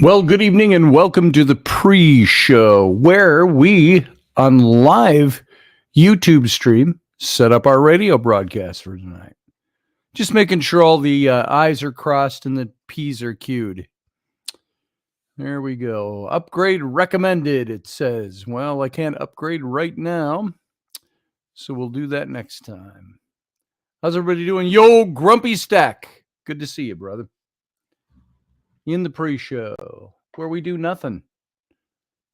Well, good evening and welcome to the pre-show where we, on live YouTube stream, set up our radio broadcast for tonight. Just making sure all the I's are crossed and the P's are queued. There we go. Upgrade recommended, it says. Well, I can't upgrade right now, so we'll do that next time. How's everybody doing? Yo, Grumpy Stack. Good to see you, brother. In the pre-show, where we do nothing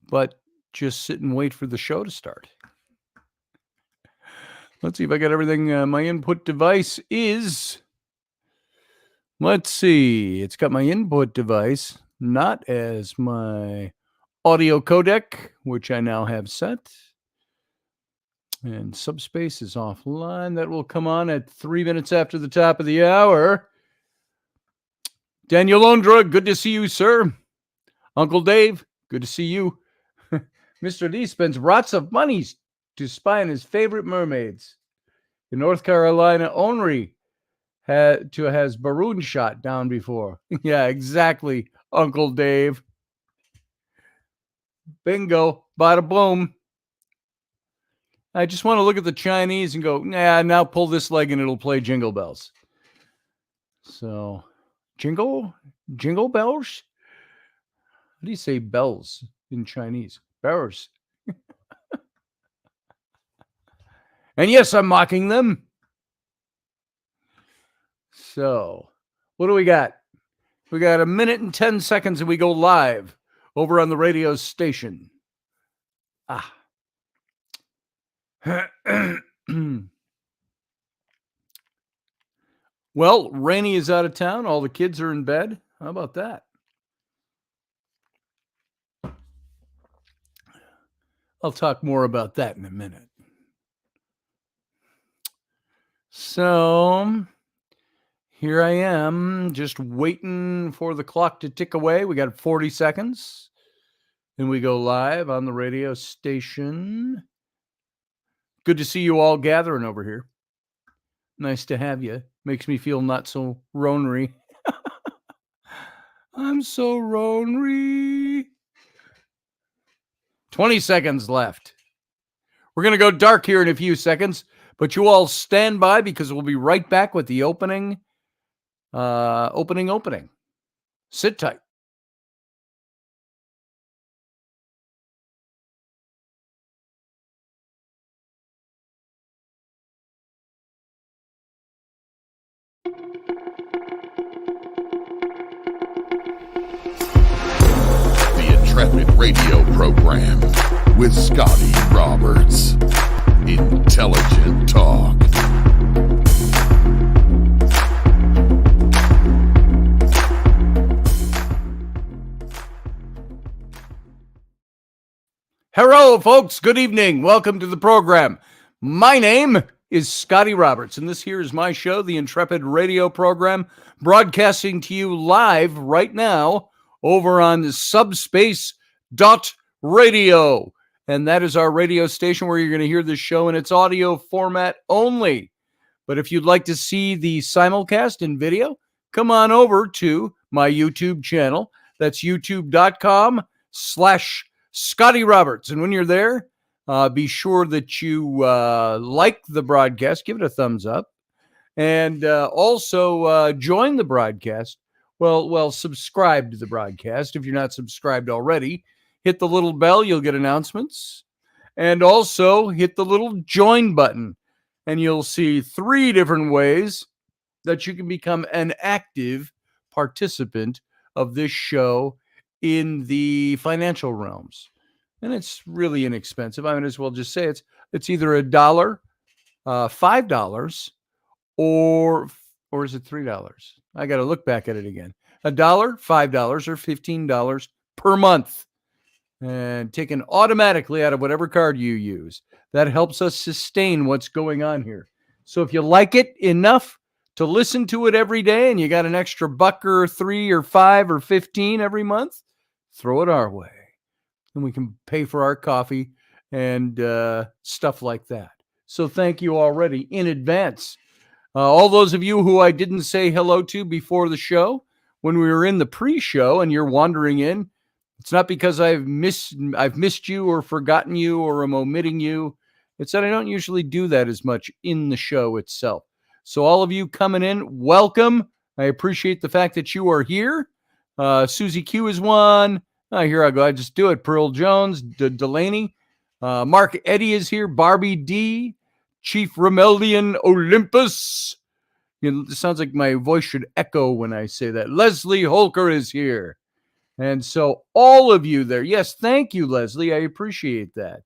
but just sit and wait for the show to start. Let's see if I got everything. My input device is, let's see, it's got my input device, not as my audio codec, which I now have set. And subspace is offline. That will come on at 3 minutes after the top of the hour. Daniel Londra, good to see you, sir. Uncle Dave, good to see you. Mr. D spends lots of money to spy on his favorite mermaids. In North Carolina, Onry has Barroons shot down before. Yeah, exactly, Uncle Dave. Bingo, bada boom. I just want to look at the Chinese and go, nah, now pull this leg and it'll play Jingle Bells. So, jingle bells? How do you say bells in Chinese? Bells. And yes, I'm mocking them. So, what do we got? We got 1 minute and 10 seconds and we go live over on the radio station. Well, Rainey is out of town. All the kids are in bed. How about that? I'll talk more about that in a minute. So, here I am, just waiting for the clock to tick away. We got 40 seconds. And we go live on the radio station. Good to see you all gathering over here. Nice to have you. Makes me feel not so ronery. I'm so ronery. 20 seconds left. We're going to go dark here in a few seconds, but you all stand by because we'll be right back with the opening. Sit tight. The Intrepid radio program with Scotty Roberts. Intelligent talk. Hello, folks. Good evening. Welcome to the program. My name is Scotty Roberts, and this here is my show, the Intrepid radio program, broadcasting to you live right now over on subspace.radio. And that is our radio station where you're going to hear this show in its audio format only. But if you'd like to see the simulcast in video, come on over to my YouTube channel. That's youtube.com/Scotty Roberts. And when you're there, be sure that you like the broadcast, give it a thumbs up, and also join the broadcast. Well, subscribe to the broadcast. If you're not subscribed already, hit the little bell. You'll get announcements. And also hit the little join button. And you'll see 3 different ways that you can become an active participant of this show in the financial realms. And it's really inexpensive. I might as well just say it's either $1, $5, or is it $3? I got to look back at it again. $1, $5, or $15 per month, and taken automatically out of whatever card you use. That helps us sustain what's going on here. So if you like it enough to listen to it every day, and you got an extra $1 or $3 or $5 or $15 every month, throw it our way. And we can pay for our coffee and stuff like that. So thank you already in advance. All those of you who I didn't say hello to before the show, when we were in the pre-show and you're wandering in, it's not because I've missed you or forgotten you or am omitting you. It's that I don't usually do that as much in the show itself. So all of you coming in, welcome. I appreciate the fact that you are here. Susie Q is one. Here I go. I just do it. Pearl Jones, Delaney. Mark Eddy is here. Barbie D. Chief Remeldian Olympus. It sounds like my voice should echo when I say that. Leslie Holker is here. And so all of you there, yes, thank you, Leslie. I appreciate that.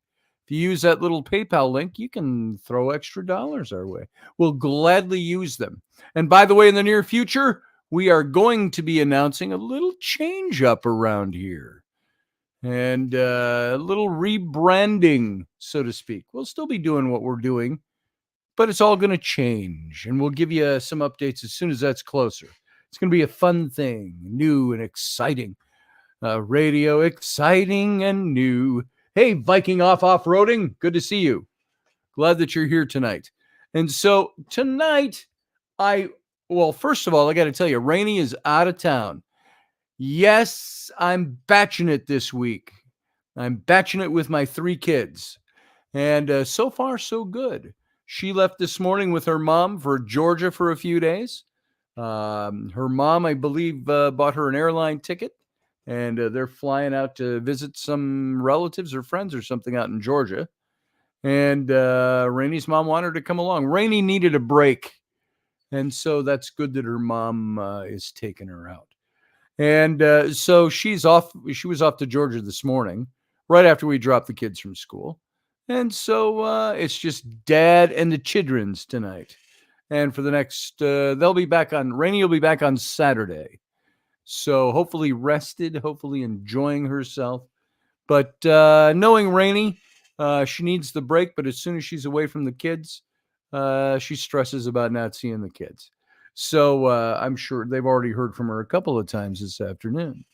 If you use that little PayPal link, you can throw extra dollars our way. We'll gladly use them. And by the way, in the near future, we are going to be announcing a little change up around here and a little rebranding, so to speak. We'll still be doing what we're doing, but it's all going to change. And we'll give you some updates as soon as that's closer. It's going to be a fun thing, new and exciting. Radio, exciting and new. Hey, Viking off-roading, good to see you. Glad that you're here tonight. And so tonight, first of all, I got to tell you, Rainey is out of town. Yes, I'm batching it this week. I'm batching it with my 3 kids. And so far, so good. She left this morning with her mom for Georgia for a few days. Her mom, I believe, bought her an airline ticket. And they're flying out to visit some relatives or friends or something out in Georgia. And Rainey's mom wanted her to come along. Rainey needed a break. And so that's good that her mom is taking her out. And so she was off to Georgia this morning, right after we dropped the kids from school. And so it's just Dad and the childrens tonight. And for the next, Rainey will be back on Saturday. So hopefully rested, hopefully enjoying herself. But knowing Rainey, she needs the break. But as soon as she's away from the kids, she stresses about not seeing the kids. So I'm sure they've already heard from her a couple of times this afternoon.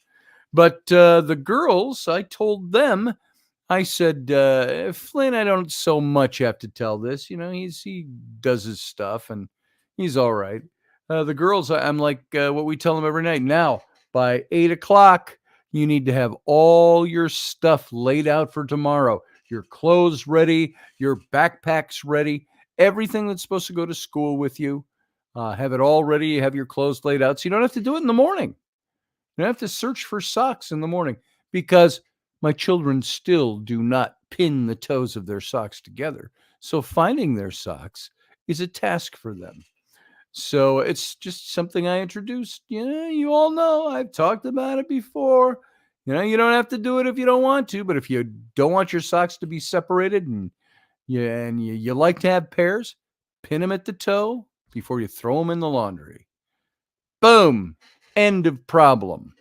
But the girls, I told them, I said, Flynn, I don't so much have to tell this. You know, he does his stuff and he's all right. The girls, I'm like what we tell them every night. Now, by 8 o'clock, you need to have all your stuff laid out for tomorrow. Your clothes ready, your backpacks ready, everything that's supposed to go to school with you. Have it all ready. Have your clothes laid out so you don't have to do it in the morning. You don't have to search for socks in the morning because my children still do not pin the toes of their socks together. So finding their socks is a task for them. So it's just something I introduced. You all know I've talked about it before. You don't have to do it if you don't want to, but if you don't want your socks to be separated and you like to have pairs, pin them at the toe before you throw them in the laundry. Boom. End of problem.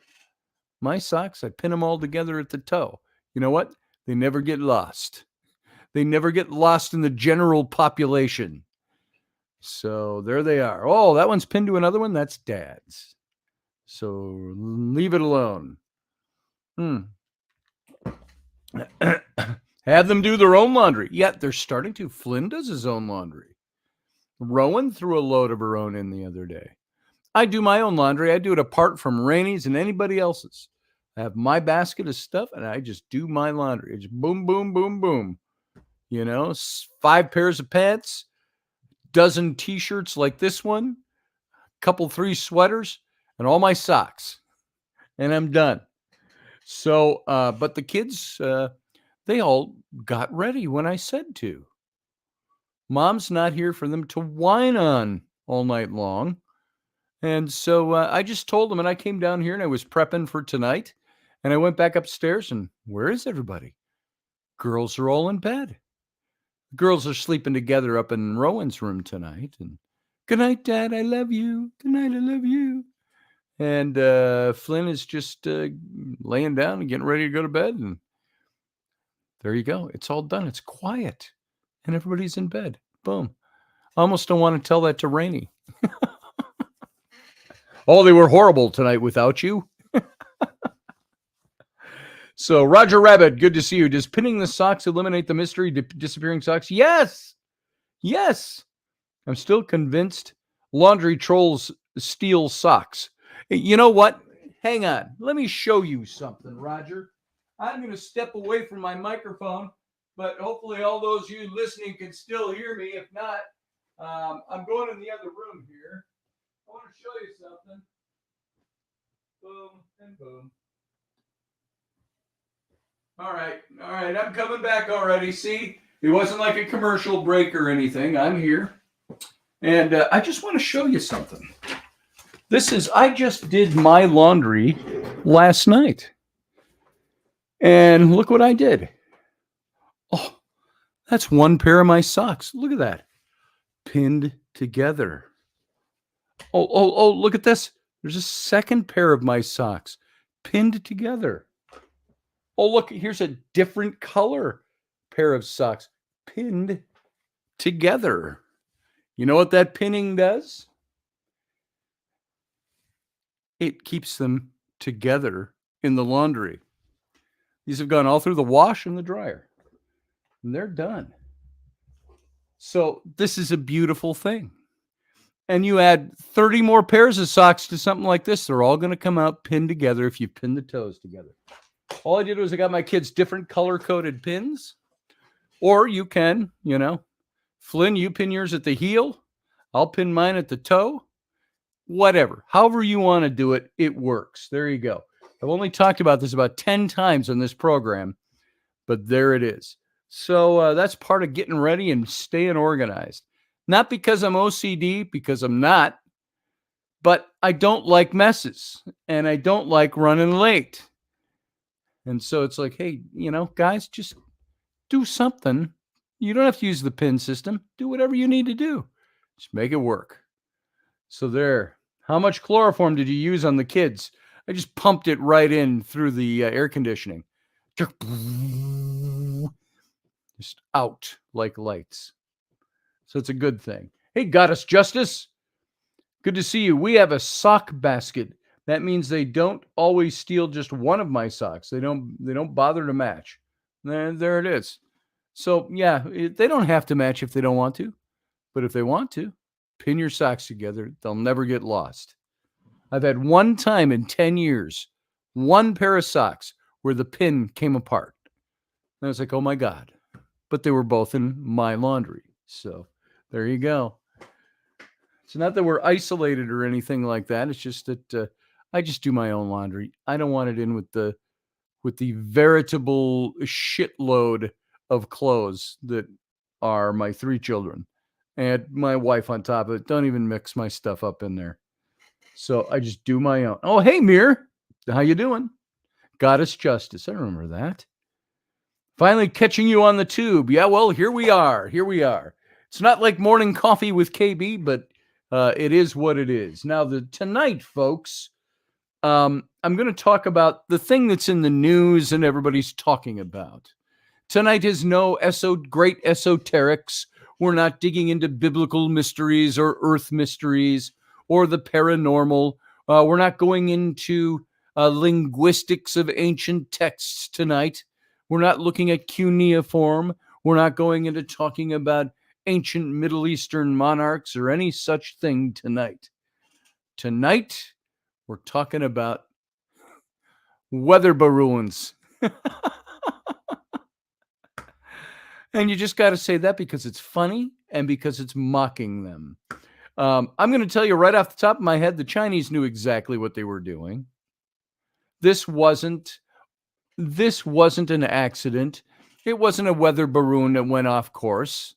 My socks, I pin them all together at the toe. You know what? They never get lost. They never get lost in the general population. So there they are. Oh, that one's pinned to another one. That's Dad's. So leave it alone. Have them do their own laundry. Yeah, they're starting to. Flynn does his own laundry. Rowan threw a load of her own in the other day. I do my own laundry. I do it apart from Rainey's and anybody else's. I have my basket of stuff and I just do my laundry. It's boom, boom, boom, boom. 5 pairs of pants, dozen t-shirts like this one, couple 3 sweaters, and all my socks. And I'm done. So, but the kids, they all got ready when I said to. Mom's not here for them to whine on all night long. And so I just told them, and I came down here and I was prepping for tonight. And I went back upstairs and where is everybody? Girls are all in bed. The girls are sleeping together up in Rowan's room tonight. And good night, Dad. I love you. Good night. I love you. And Flynn is just laying down and getting ready to go to bed. And there you go. It's all done. It's quiet. And everybody's in bed. Boom. I almost don't want to tell that to Rainey. Oh, they were horrible tonight without you. So, Roger Rabbit, good to see you. Does pinning the socks eliminate the mystery disappearing socks? Yes. Yes. I'm still convinced laundry trolls steal socks. Hey, you know what? Hang on. Let me show you something, Roger. I'm going to step away from my microphone, but hopefully all those of you listening can still hear me. If not, I'm going in the other room here. I want to show you something. Boom and boom. All right. I'm coming back already. See, it wasn't like a commercial break or anything. I'm here. And I just want to show you something. I just did my laundry last night. And look what I did. Oh, that's one pair of my socks. Look at that. Pinned together. Oh, look at this. There's a second pair of my socks pinned together. Oh, look, here's a different color pair of socks pinned together. You know what that pinning does? It keeps them together in the laundry. These have gone all through the wash and the dryer, and they're done. So this is a beautiful thing. And you add 30 more pairs of socks to something like this, they're all going to come out pinned together if you pin the toes together. All I did was I got my kids different color-coded pins. Or you can, Flynn, you pin yours at the heel. I'll pin mine at the toe. Whatever. However you want to do it, it works. There you go. I've only talked about this about 10 times on this program, but there it is. So that's part of getting ready and staying organized. Not because I'm OCD, because I'm not, but I don't like messes and I don't like running late. And so it's like, hey, guys, just do something. You don't have to use the pin system. Do whatever you need to do. Just make it work. So there. How much chloroform did you use on the kids? I just pumped it right in through the air conditioning. Just out like lights. So it's a good thing. Hey, Goddess Justice. Good to see you. We have a sock basket. That means they don't always steal just one of my socks. They don't bother to match. There it is. So yeah, they don't have to match if they don't want to. But if they want to, pin your socks together. They'll never get lost. I've had one time in 10 years, one pair of socks where the pin came apart. And I was like, oh my God. But they were both in my laundry. So there you go. It's not that we're isolated or anything like that. It's just that I just do my own laundry. I don't want it in with the veritable shitload of clothes that are my 3 children and my wife on top of it. Don't even mix my stuff up in there. So I just do my own. Oh, hey, Mir. How you doing? Goddess Justice. I remember that. Finally catching you on the tube. Yeah, well, here we are. It's not like morning coffee with KB, but it is what it is. Now, tonight, folks, I'm going to talk about the thing that's in the news and everybody's talking about. Tonight is no great esoterics. We're not digging into biblical mysteries or earth mysteries or the paranormal. We're not going into linguistics of ancient texts tonight. We're not looking at cuneiform. We're not going into talking about ancient Middle Eastern monarchs or any such thing tonight. Tonight, we're talking about weather barroons. And you just got to say that because it's funny and because it's mocking them. I'm going to tell you right off the top of my head, the Chinese knew exactly what they were doing. This wasn't an accident. It wasn't a weather balloon that went off course,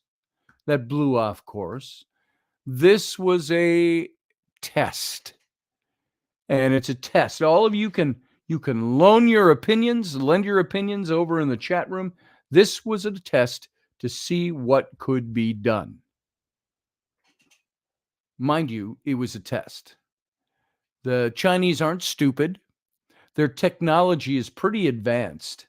that blew off course. This was a test. And it's a test. All of you can lend your opinions over in the chat room. This was a test to see what could be done. Mind you, it was a test. The Chinese aren't stupid. Their technology is pretty advanced.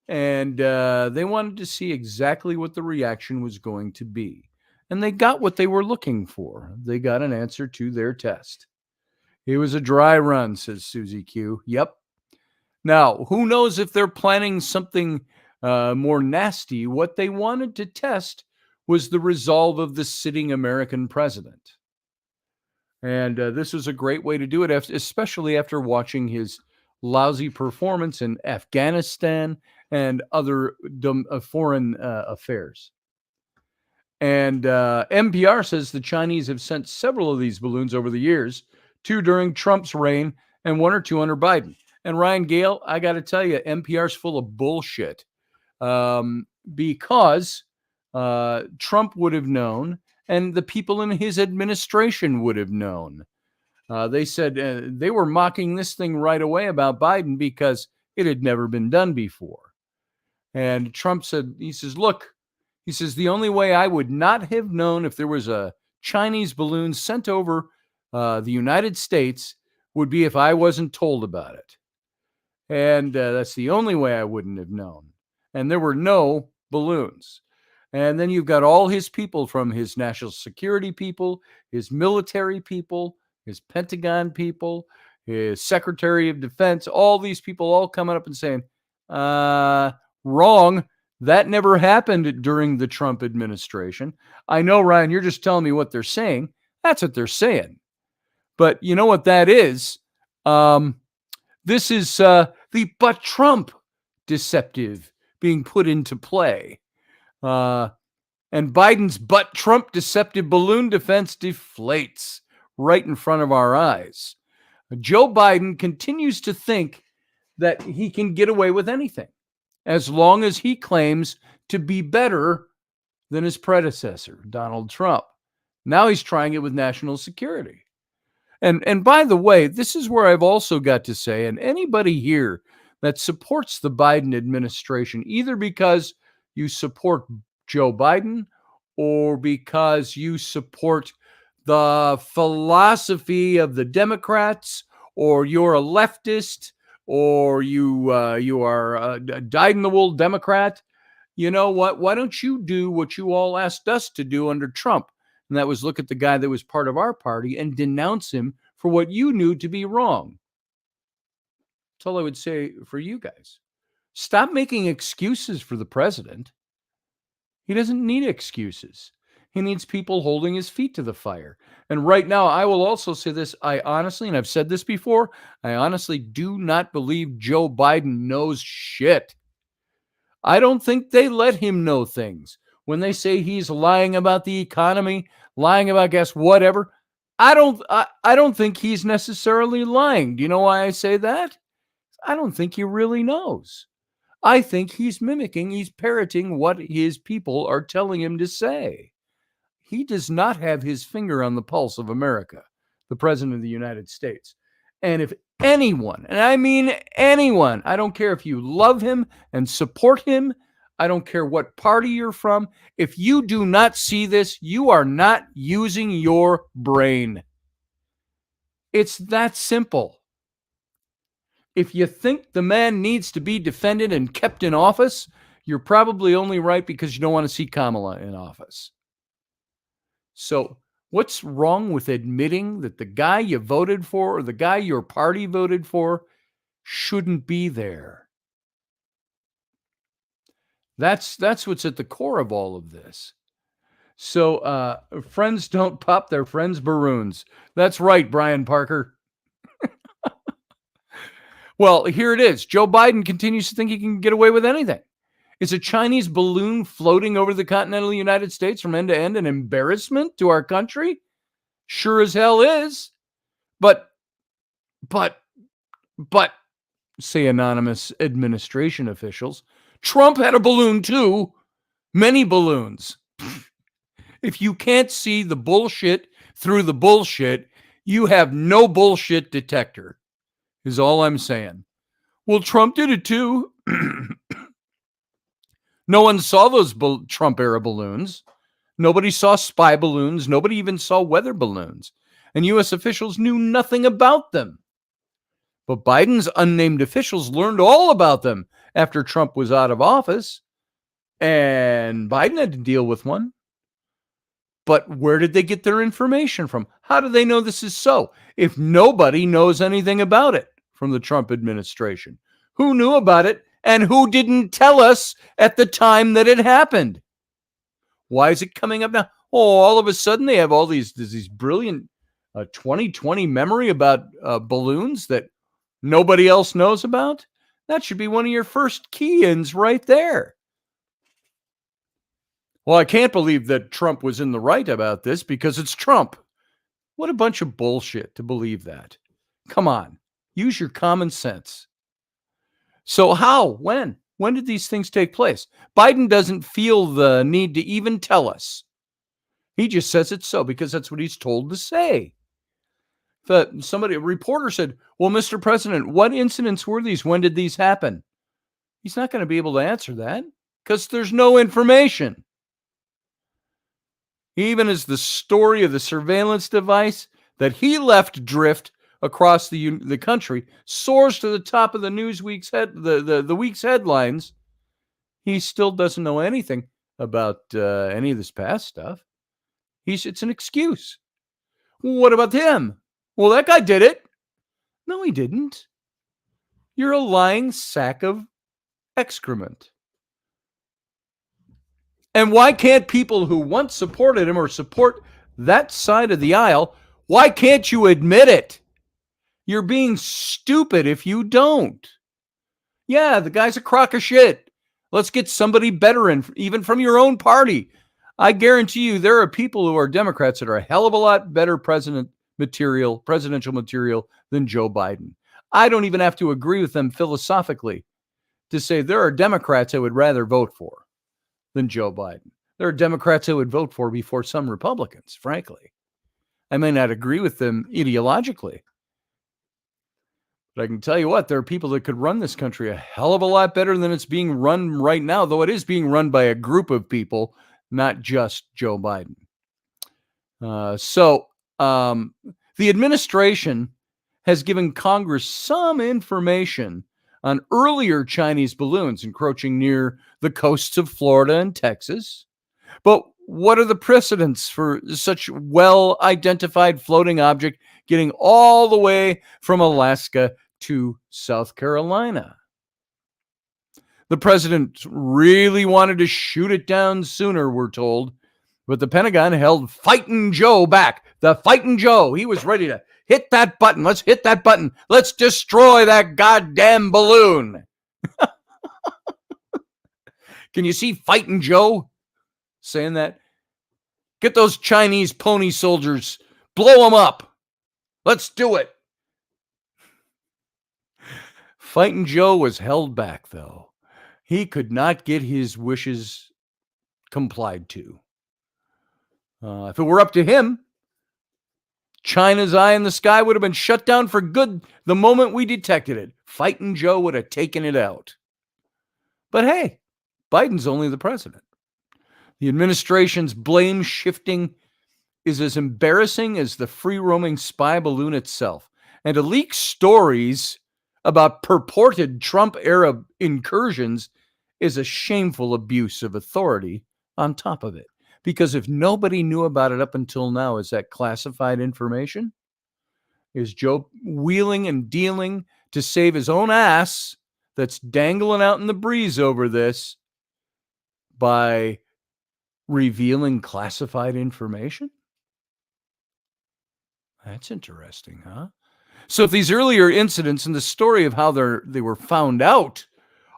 And they wanted to see exactly what the reaction was going to be. And they got what they were looking for. They got an answer to their test. It was a dry run, says Susie Q. Yep. Now, who knows if they're planning something more nasty? What they wanted to test was the resolve of the sitting American president. And this was a great way to do it, especially after watching his lousy performance in Afghanistan and other foreign affairs. And NPR says the Chinese have sent several of these balloons over the years, 2 during Trump's reign and 1 or 2 under Biden. And Ryan Gale, I got to tell you, NPR's full of bullshit, because Trump would have known and the people in his administration would have known. They said they were mocking this thing right away about Biden because it had never been done before. And Trump said, he says, look, he says, the only way I would not have known if there was a Chinese balloon sent over the United States would be if I wasn't told about it. And that's the only way I wouldn't have known. And there were no balloons. And then you've got all his people, from his national security people, his military people, his Pentagon people, his Secretary of Defense, all these people all coming up and saying, wrong. That never happened during the Trump administration. I know, Ryan, you're just telling me what they're saying. That's what they're saying. But you know what that is? This is the but Trump deceptive being put into play. And Biden's but Trump deceptive balloon defense deflates right in front of our eyes. Joe Biden continues to think that he can get away with anything as long as he claims to be better than his predecessor, Donald Trump. Now he's trying it with national security. And by the way, this is where I've also got to say, and anybody here that supports the Biden administration, either because you support Joe Biden or because you support the philosophy of the Democrats, or you're a leftist, or you are a dyed-in-the-wool Democrat, you know what? Why don't you do what you all asked us to do under Trump? And that was look at the guy that was part of our party and denounce him for what you knew to be wrong. That's all I would say for you guys. Stop making excuses for the president. He doesn't need excuses. He needs people holding his feet to the fire. And right now, I will also say this. I honestly, and I've said this before, I honestly do not believe Joe Biden knows shit. I don't think they let him know things. When they say he's lying about the economy, lying about gas, whatever, I don't think he's necessarily lying. Do you know why I say that? I don't think he really knows. I think he's parroting what his people are telling him to say. He does not have his finger on the pulse of America, the president of the United States. And if anyone, and I mean anyone, I don't care if you love him and support him, I don't care what party you're from, if you do not see this, you are not using your brain. It's that simple. If you think the man needs to be defended and kept in office, you're probably only right because you don't want to see Kamala in office. So what's wrong with admitting that the guy you voted for or the guy your party voted for shouldn't be there? That's what's at the core of all of this. So friends don't pop their friends' Barroons. That's right, Brian Parker. Well, here it is. Joe Biden continues to think he can get away with anything. Is a Chinese balloon floating over the continental United States from end to end an embarrassment to our country? Sure as hell is. But, say anonymous administration officials, Trump had a balloon too. Many balloons. If you can't see the bullshit through the bullshit, you have no bullshit detector, is all I'm saying. Well, Trump did it too. No one saw those Trump-era balloons. Nobody saw spy balloons. Nobody even saw weather balloons. And U.S. officials knew nothing about them. But Biden's unnamed officials learned all about them after Trump was out of office. And Biden had to deal with one. But where did they get their information from? How do they know this is so? If nobody knows anything about it from the Trump administration, who knew about it and who didn't tell us at the time that it happened? Why is it coming up now? Oh, all of a sudden they have all these brilliant a 2020 memory about balloons that nobody else knows about? That should be one of your first key-ins right there. Well, I can't believe that Trump was in the right about this because it's Trump. What a bunch of bullshit to believe that. Come on, use your common sense. So how? When? When did these things take place? Biden doesn't feel the need to even tell us. He just says it's so because that's what he's told to say. A reporter said, well, Mr. President, what incidents were these? When did these happen? He's not going to be able to answer that because there's no information. Even as the story of the surveillance device that he left drift across the country soars to the top of the Newsweek's the week's headlines, he still doesn't know anything about any of this past stuff. It's an excuse. What about him? Well, that guy did it. No, he didn't. You're a lying sack of excrement. And why can't people who once supported him or support that side of the aisle, why can't you admit it? You're being stupid if you don't. Yeah, the guy's a crock of shit. Let's get somebody better in, even from your own party. I guarantee you there are people who are Democrats that are a hell of a lot better presidential material than Joe Biden. I don't even have to agree with them philosophically to say there are Democrats I would rather vote for than Joe Biden. There are Democrats I would vote for before some Republicans, frankly. I may not agree with them ideologically, but I can tell you what, there are people that could run this country a hell of a lot better than it's being run right now, though it is being run by a group of people, not just Joe Biden. The administration has given Congress some information on earlier Chinese balloons encroaching near the coasts of Florida and Texas. But what are the precedents for such well-identified floating object getting all the way from Alaska to South Carolina? The president really wanted to shoot it down sooner, we're told, but the Pentagon held Fightin' Joe back. The Fightin' Joe, he was ready to hit that button. Let's hit that button. Let's destroy that goddamn balloon. Can you see Fightin' Joe saying that? Get those Chinese pony soldiers. Blow them up. Let's do it. Fightin' Joe was held back, though. He could not get his wishes complied to. If it were up to him, China's eye in the sky would have been shut down for good the moment we detected it. Fightin' Joe would have taken it out. But hey, Biden's only the president. The administration's blame shifting is as embarrassing as the free-roaming spy balloon itself. And to leak stories about purported Trump-era incursions is a shameful abuse of authority on top of it. Because if nobody knew about it up until now, is that classified information? Is Joe wheeling and dealing to save his own ass that's dangling out in the breeze over this by revealing classified information? That's interesting, huh? So if these earlier incidents and the story of how they were found out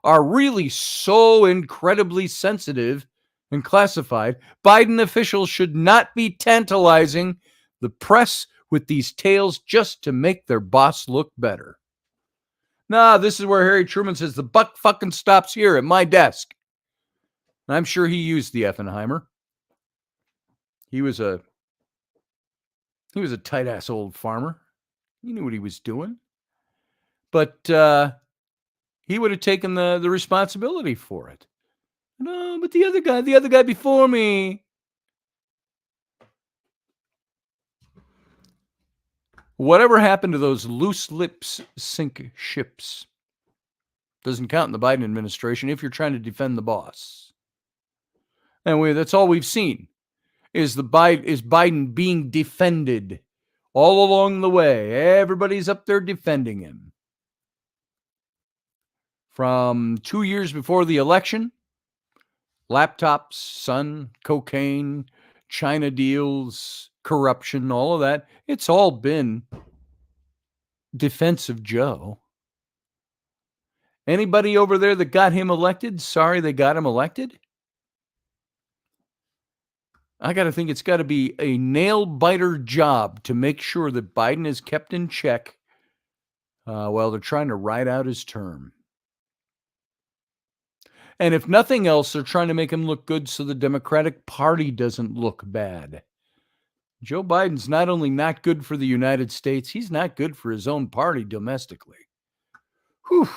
are really so incredibly sensitive and classified, Biden officials should not be tantalizing the press with these tales just to make their boss look better. Nah, this is where Harry Truman says the buck fucking stops here at my desk. I'm sure he used the Effenheimer. He was a tight-ass old farmer. He knew what he was doing. But he would have taken the responsibility for it. No, but the other guy before me. Whatever happened to those loose lips sink ships? Doesn't count in the Biden administration if you're trying to defend the boss. Anyway, that's all we've seen is Biden being defended all along the way. Everybody's up there defending him. From 2 years before the election, laptops, sun, cocaine, China deals, corruption, all of that. It's all been defense of Joe. Anybody over there that got him elected, sorry they got him elected? I got to think it's got to be a nail-biter job to make sure that Biden is kept in check while they're trying to ride out his term. And if nothing else, they're trying to make him look good so the Democratic Party doesn't look bad. Joe Biden's not only not good for the United States, he's not good for his own party domestically. Whew.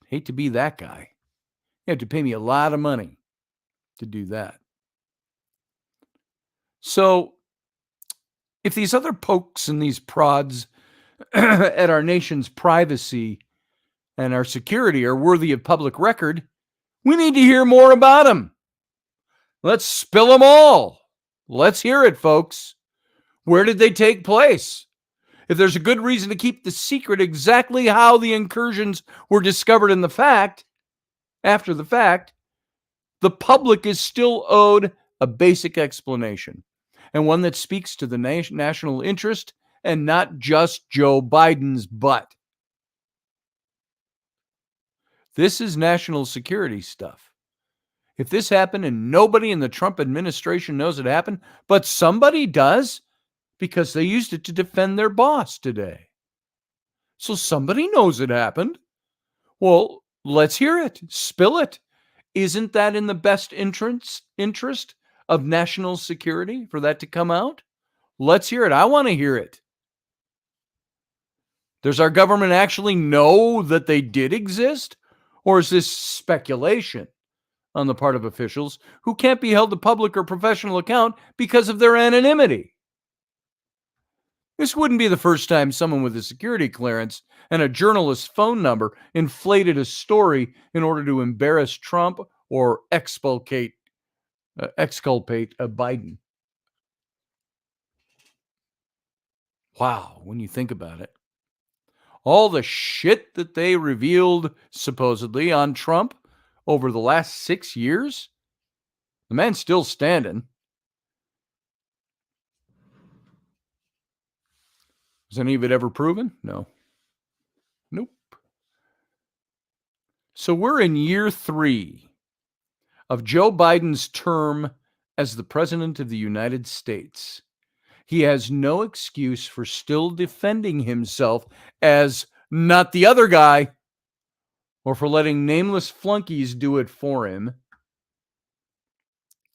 Hate to be that guy. You have to pay me a lot of money to do that. So, if these other pokes and these prods at our nation's privacy and our security are worthy of public record, we need to hear more about them. Let's spill them all. Let's hear it, folks. Where did they take place? If there's a good reason to keep the secret exactly how the incursions were discovered after the fact, the public is still owed a basic explanation, and one that speaks to the national interest and not just Joe Biden's butt. This is national security stuff. If this happened and nobody in the Trump administration knows it happened, but somebody does because they used it to defend their boss today. So somebody knows it happened. Well, let's hear it. Spill it. Isn't that in the best interest of national security for that to come out? Let's hear it. I want to hear it. Does our government actually know that they did exist? Or is this speculation on the part of officials who can't be held to public or professional account because of their anonymity? This wouldn't be the first time someone with a security clearance and a journalist's phone number inflated a story in order to embarrass Trump or exculpate Biden. Wow, when you think about it. All the shit that they revealed supposedly on Trump over the last 6 years, the man's still standing. Was any of it ever proven? No. Nope. So we're in year 3 of Joe Biden's term as the President of the United States. He has no excuse for still defending himself as not the other guy or for letting nameless flunkies do it for him.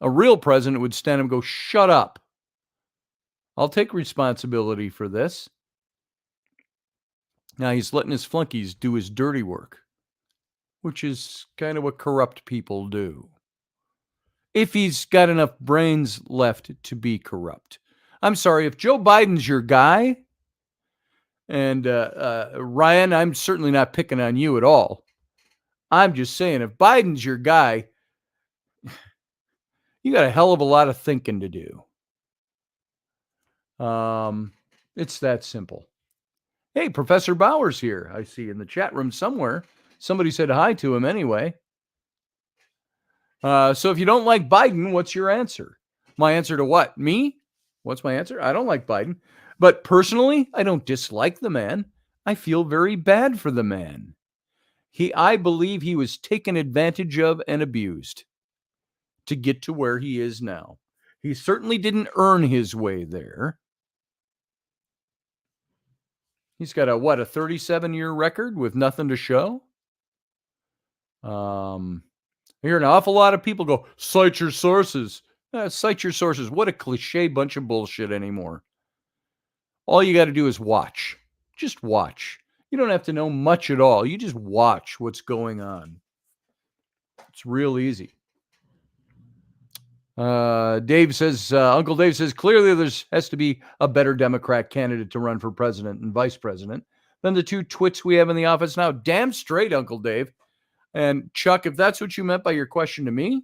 A real president would stand up and go, "Shut up. I'll take responsibility for this." Now he's letting his flunkies do his dirty work, which is kind of what corrupt people do. If he's got enough brains left to be corrupt. I'm sorry, if Joe Biden's your guy, and Ryan, I'm certainly not picking on you at all. I'm just saying, if Biden's your guy, you got a hell of a lot of thinking to do. It's that simple. Hey, Professor Bauer's here. I see in the chat room somewhere. Somebody said hi to him anyway. So if you don't like Biden, what's your answer? My answer to what? Me? What's my answer? I don't like Biden. But personally, I don't dislike the man. I feel very bad for the man. I believe he was taken advantage of and abused to get to where he is now. He certainly didn't earn his way there. He's got a 37-year record with nothing to show. I hear an awful lot of people go, cite your sources. Cite your sources. What a cliche bunch of bullshit anymore. All you got to do is watch. Just watch. You don't have to know much at all. You just watch what's going on. It's real easy. Dave says, Uncle Dave says, clearly there has to be a better Democrat candidate to run for president and vice president than the two twits we have in the office now. Damn straight, Uncle Dave. And Chuck, if that's what you meant by your question to me,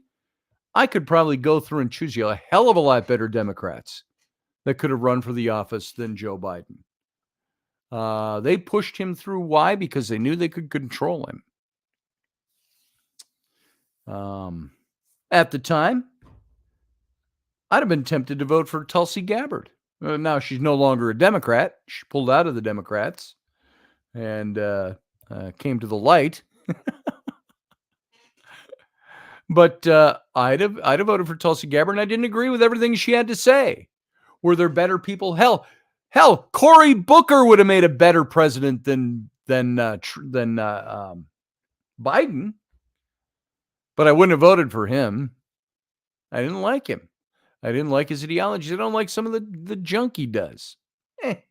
I could probably go through and choose you a hell of a lot better Democrats that could have run for the office than Joe Biden. They pushed him through. Why? Because they knew they could control him. At the time, I'd have been tempted to vote for Tulsi Gabbard. Now she's no longer a Democrat. She pulled out of the Democrats and came to the light. But I'd have voted for Tulsi Gabbard, and I didn't agree with everything she had to say. Were there better people? Hell, Cory Booker would have made a better president than Biden. But I wouldn't have voted for him. I didn't like him. I didn't like his ideologies. I don't like some of the junk he does. I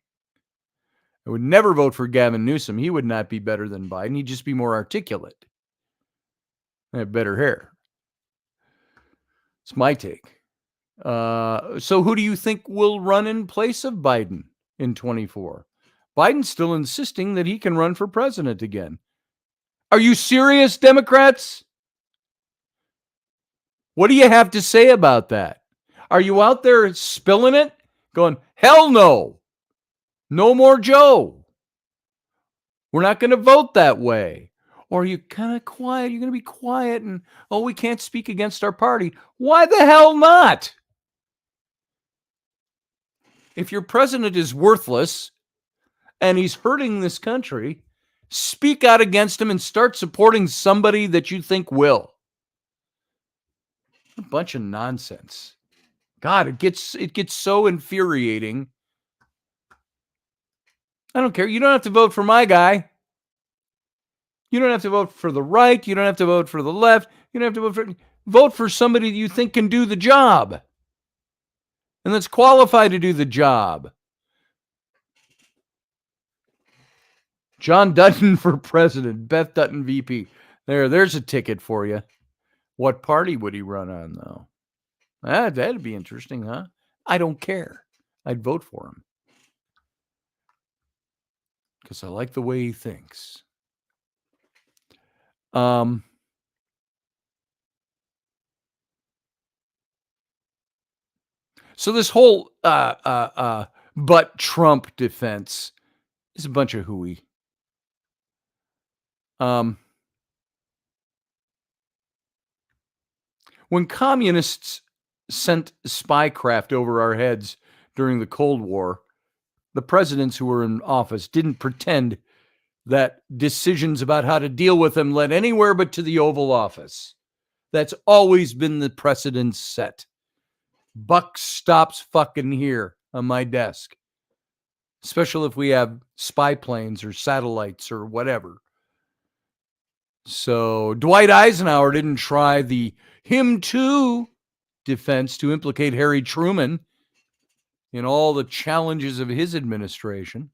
would never vote for Gavin Newsom. He would not be better than Biden. He'd just be more articulate. I have better hair. It's my take. So who do you think will run in place of Biden in 24? Biden's still insisting that he can run for president again. Are you serious, Democrats? What do you have to say about that? Are you out there spilling it? Going, hell no. No more Joe. We're not going to vote that way. Or are you kind of quiet? You're going to be quiet and, we can't speak against our party. Why the hell not? If your president is worthless and he's hurting this country, speak out against him and start supporting somebody that you think will. A bunch of nonsense. God, it gets so infuriating. I don't care. You don't have to vote for my guy. You don't have to vote for the right. You don't have to vote for the left. You don't have to vote for somebody you think can do the job and that's qualified to do the job. John Dutton for president. Beth Dutton VP. There's a ticket for you. What party would he run on, though? That'd be interesting, huh? I don't care. I'd vote for him. Because I like the way he thinks. So this whole but Trump defense is a bunch of hooey. When communists sent spycraft over our heads during the Cold War, the presidents who were in office didn't pretend that decisions about how to deal with them led anywhere but to the Oval Office. That's always been the precedent set. Buck stops fucking here on my desk, especially if we have spy planes or satellites or whatever. So Dwight Eisenhower didn't try the him too defense to implicate Harry Truman in all the challenges of his administration.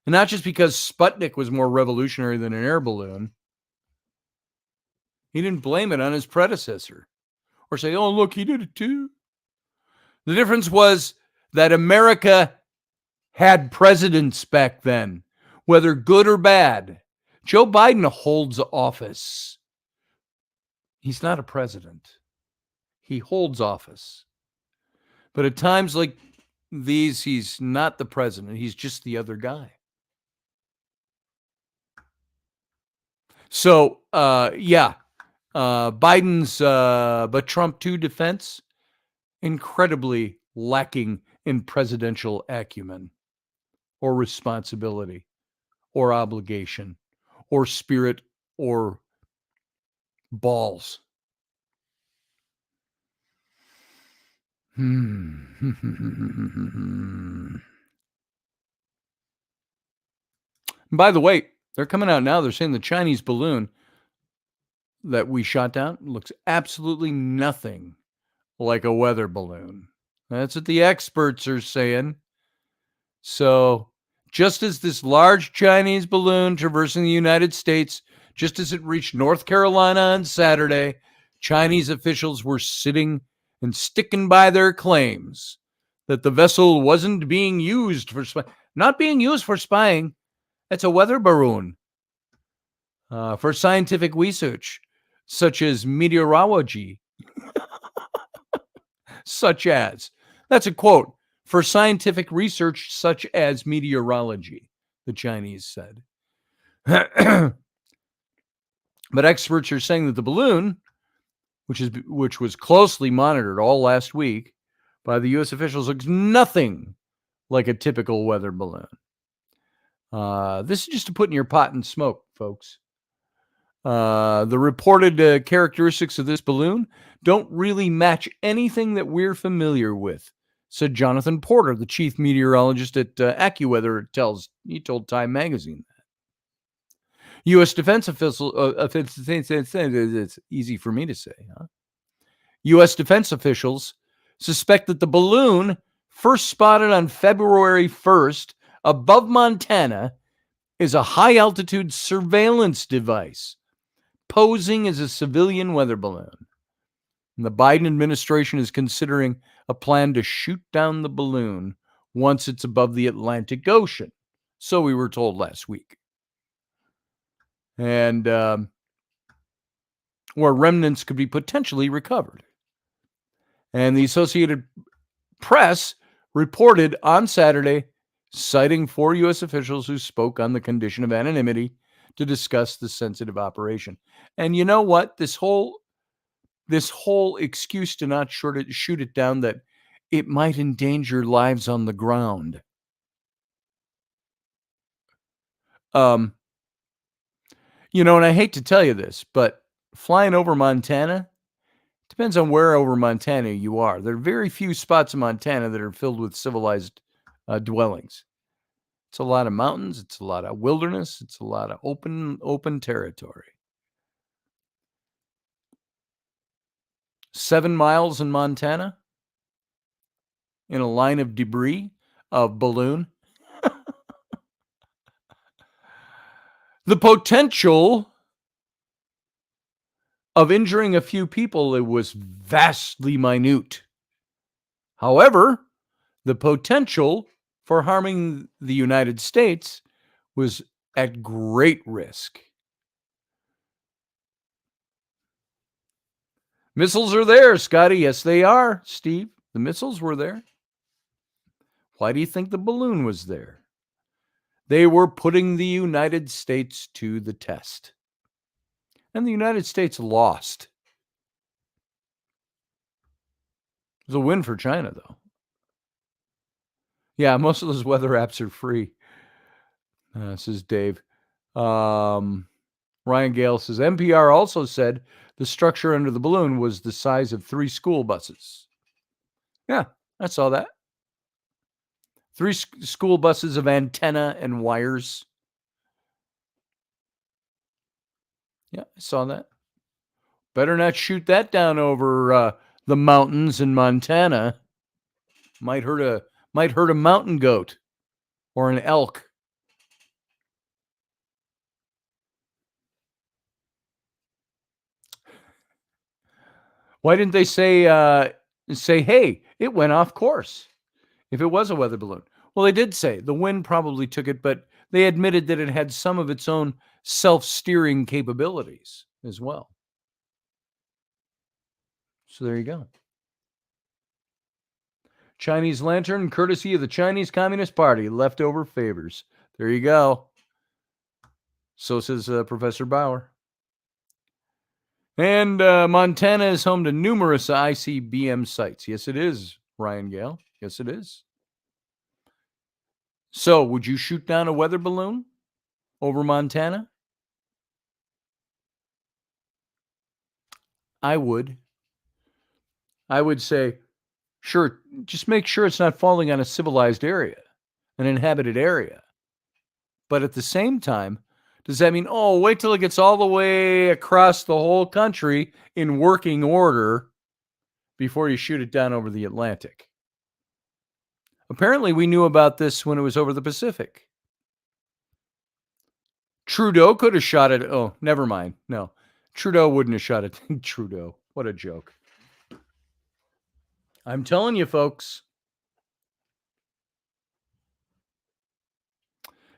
And not just because Sputnik was more revolutionary than an air balloon. He didn't blame it on his predecessor or say, oh, look, he did it too. The difference was that America had presidents back then, whether good or bad. Joe Biden holds office. He's not a president. He holds office. But at times like these, he's not the president. He's just the other guy. So, Biden's but Trump 2 defense, incredibly lacking in presidential acumen or responsibility or obligation or spirit or balls. By the way, they're coming out now. They're saying the Chinese balloon that we shot down looks absolutely nothing like a weather balloon. That's what the experts are saying. So just as this large Chinese balloon traversing the United States, just as it reached North Carolina on Saturday, Chinese officials were sitting and sticking by their claims that the vessel wasn't being used for not being used for spying. It's a weather balloon for scientific research, such as meteorology. Such as, that's a quote, for scientific research such as meteorology, the Chinese said. But experts are saying that the balloon, which was closely monitored all last week by the U.S. officials looks nothing like a typical weather balloon. This is just to put in your pot and smoke, folks. The reported characteristics of this balloon don't really match anything that we're familiar with, said Jonathan Porter, the chief meteorologist at AccuWeather. He told Time Magazine that. U.S. defense officials, it's easy for me to say, huh? U.S. defense officials suspect that the balloon, first spotted on February 1st above Montana, is a high-altitude surveillance device posing as a civilian weather balloon. And the Biden administration is considering a plan to shoot down the balloon once it's above the Atlantic Ocean. So we were told last week. And where remnants could be potentially recovered. And the Associated Press reported on Saturday, citing 4 U.S. officials who spoke on the condition of anonymity to discuss the sensitive operation. And you know what? This whole excuse to not shoot it down, that it might endanger lives on the ground. And I hate to tell you this, but flying over Montana depends on where over Montana you are. There are very few spots in Montana that are filled with civilized dwellings. It's a lot of mountains. It's a lot of wilderness. It's a lot of open territory. 7 miles in Montana in a line of debris of balloon. The potential of injuring a few people, it was vastly minute. However, the potential for harming the United States was at great risk. Missiles are there, Scotty. Yes, they are, Steve. The missiles were there. Why do you think the balloon was there? They were putting the United States to the test. And the United States lost. It was a win for China, though. Yeah, most of those weather apps are free. Says Dave. Ryan Gale says, NPR also said the structure under the balloon was the size of 3 school buses. Yeah, I saw that. 3 school buses of antenna and wires. Yeah, I saw that. Better not shoot that down over the mountains in Montana. Might hurt a mountain goat or an elk. Why didn't they say, hey, it went off course if it was a weather balloon? Well, they did say the wind probably took it, but they admitted that it had some of its own self-steering capabilities as well. So there you go. Chinese lantern, courtesy of the Chinese Communist Party, leftover favors. There you go. So says Professor Bauer. And Montana is home to numerous ICBM sites. Yes, it is, Ryan Gale. Yes, it is. So, would you shoot down a weather balloon over Montana? I would. I would say, sure, just make sure it's not falling on a civilized area, an inhabited area. But at the same time, does that mean, wait till it gets all the way across the whole country in working order before you shoot it down over the Atlantic? Apparently, we knew about this when it was over the Pacific. Trudeau could have shot it. Oh, never mind. No, Trudeau wouldn't have shot it. Trudeau, what a joke. I'm telling you, folks.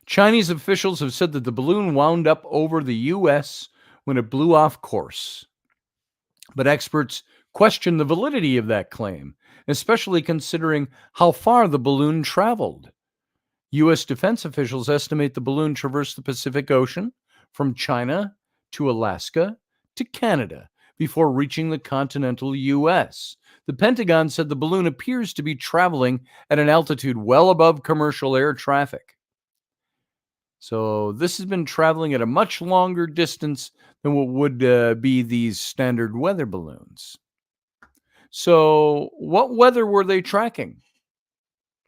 Chinese officials have said that the balloon wound up over the U.S. when it blew off course. But experts question the validity of that claim, especially considering how far the balloon traveled. U.S. defense officials estimate the balloon traversed the Pacific Ocean from China to Alaska to Canada before reaching the continental U.S. The Pentagon said the balloon appears to be traveling at an altitude well above commercial air traffic. So this has been traveling at a much longer distance than what would be these standard weather balloons. So what weather were they tracking?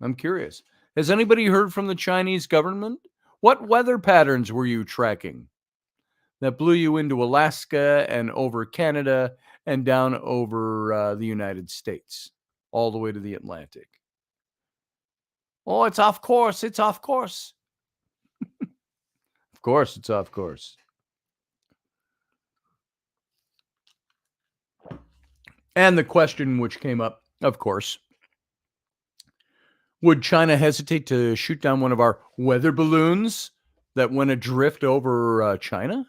I'm curious. Has anybody heard from the Chinese government? What weather patterns were you tracking that blew you into Alaska and over Canada and down over the United States, all the way to the Atlantic? Oh, it's off course. It's off course. Of course, it's off course. And the question which came up, of course, would China hesitate to shoot down one of our weather balloons that went adrift over China?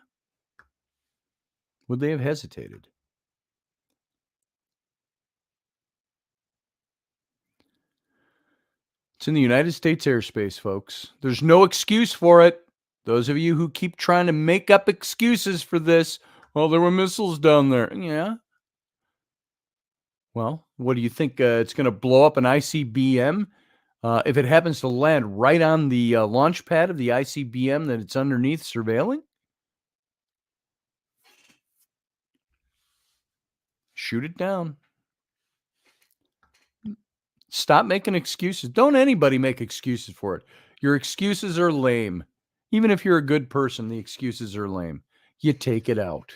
Would they have hesitated? It's in the United States airspace, folks. There's no excuse for it. Those of you who keep trying to make up excuses for this, well, there were missiles down there. Yeah. Well, what do you think? It's going to blow up an ICBM? If it happens to land right on the launch pad of the ICBM that it's underneath surveilling? Shoot it down. Stop making excuses. Don't anybody make excuses for it. Your excuses are lame. Even if you're a good person, the excuses are lame. You take it out.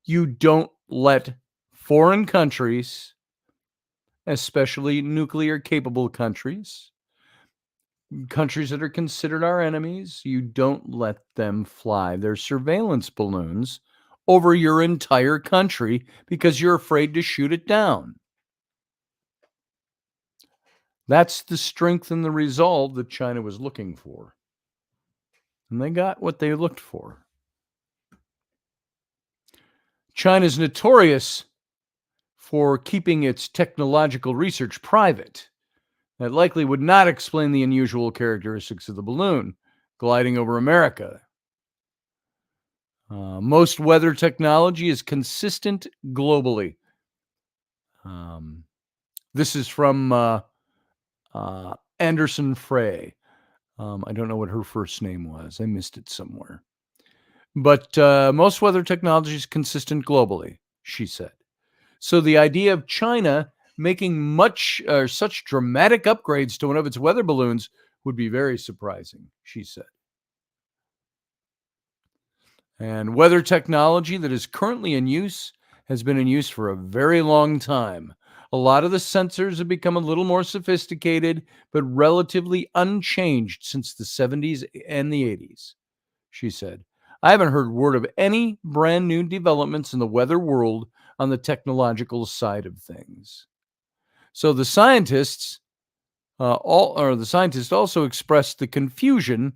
You don't let foreign countries, especially nuclear capable countries that are considered our enemies, you don't let them fly their surveillance balloons over your entire country because you're afraid to shoot it down. That's the strength and the resolve that China was looking for. And they got what they looked for. China's notorious for keeping its technological research private. That likely would not explain the unusual characteristics of the balloon gliding over America. Most weather technology is consistent globally. This is from Anderson Frey. I don't know what her first name was. I missed it somewhere. But most weather technology is consistent globally, she said. So the idea of China making such dramatic upgrades to one of its weather balloons would be very surprising, she said. And weather technology that is currently in use has been in use for a very long time. A lot of the sensors have become a little more sophisticated, but relatively unchanged since the 70s and the 80s, she said. I haven't heard word of any brand new developments in the weather world on the technological side of things. So the scientists also expressed the confusion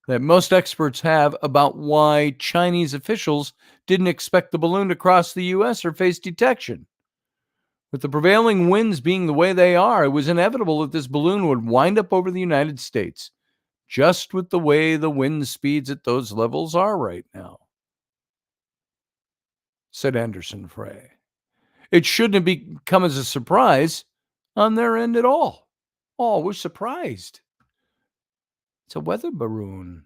that most experts have about why Chinese officials didn't expect the balloon to cross the U.S. or face detection. With the prevailing winds being the way they are, it was inevitable that this balloon would wind up over the United States, just with the way the wind speeds at those levels are right now, said Anderson Frey. It shouldn't have come as a surprise on their end at all. Oh, we're surprised. It's a weather balloon.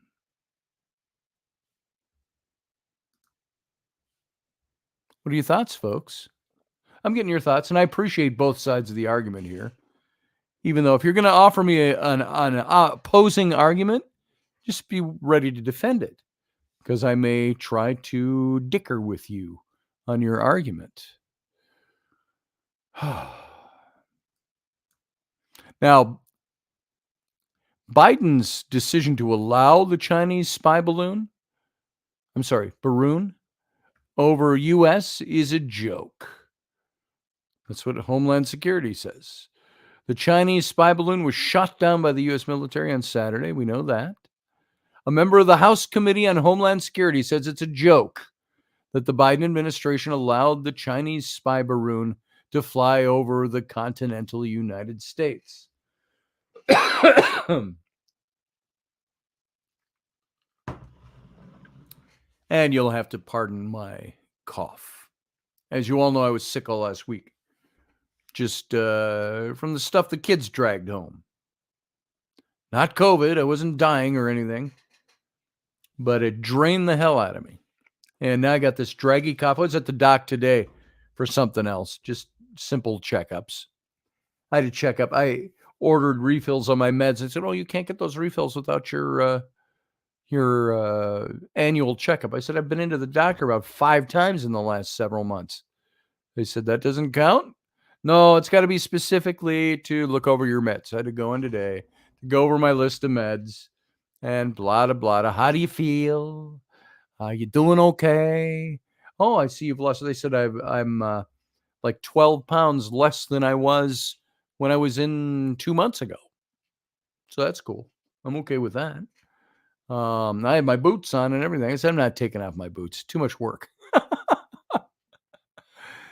What are your thoughts, folks? I'm getting your thoughts, and I appreciate both sides of the argument here. Even though if you're going to offer me an opposing argument, just be ready to defend it, because I may try to dicker with you on your argument. Now, Biden's decision to allow the Chinese spy balloon, Barroon, over U.S. is a joke. That's what Homeland Security says. The Chinese spy balloon was shot down by the U.S. military on Saturday. We know that. A member of the House Committee on Homeland Security says it's a joke that the Biden administration allowed the Chinese spy balloon to fly over the continental United States. And you'll have to pardon my cough. As you all know, I was sick all last week. Just from the stuff the kids dragged home. Not COVID. I wasn't dying or anything. But it drained the hell out of me. And now I got this draggy cough. I was at the doc today for something else. Just simple checkups. I had a checkup. I ordered refills on my meds. I said, "Oh, you can't get those refills without your annual checkup." I said, "I've been into the doctor about 5 times in the last several months." They said, "That doesn't count." No, it's got to be specifically to look over your meds. I had to go in today to go over my list of meds and blah, blah, blah. How do you feel? Are you doing okay? Oh, I see you've lost. They said I'm like 12 pounds less than I was when I was in 2 months ago. So that's cool. I'm okay with that. I had my boots on and everything. I said, I'm not taking off my boots. Too much work.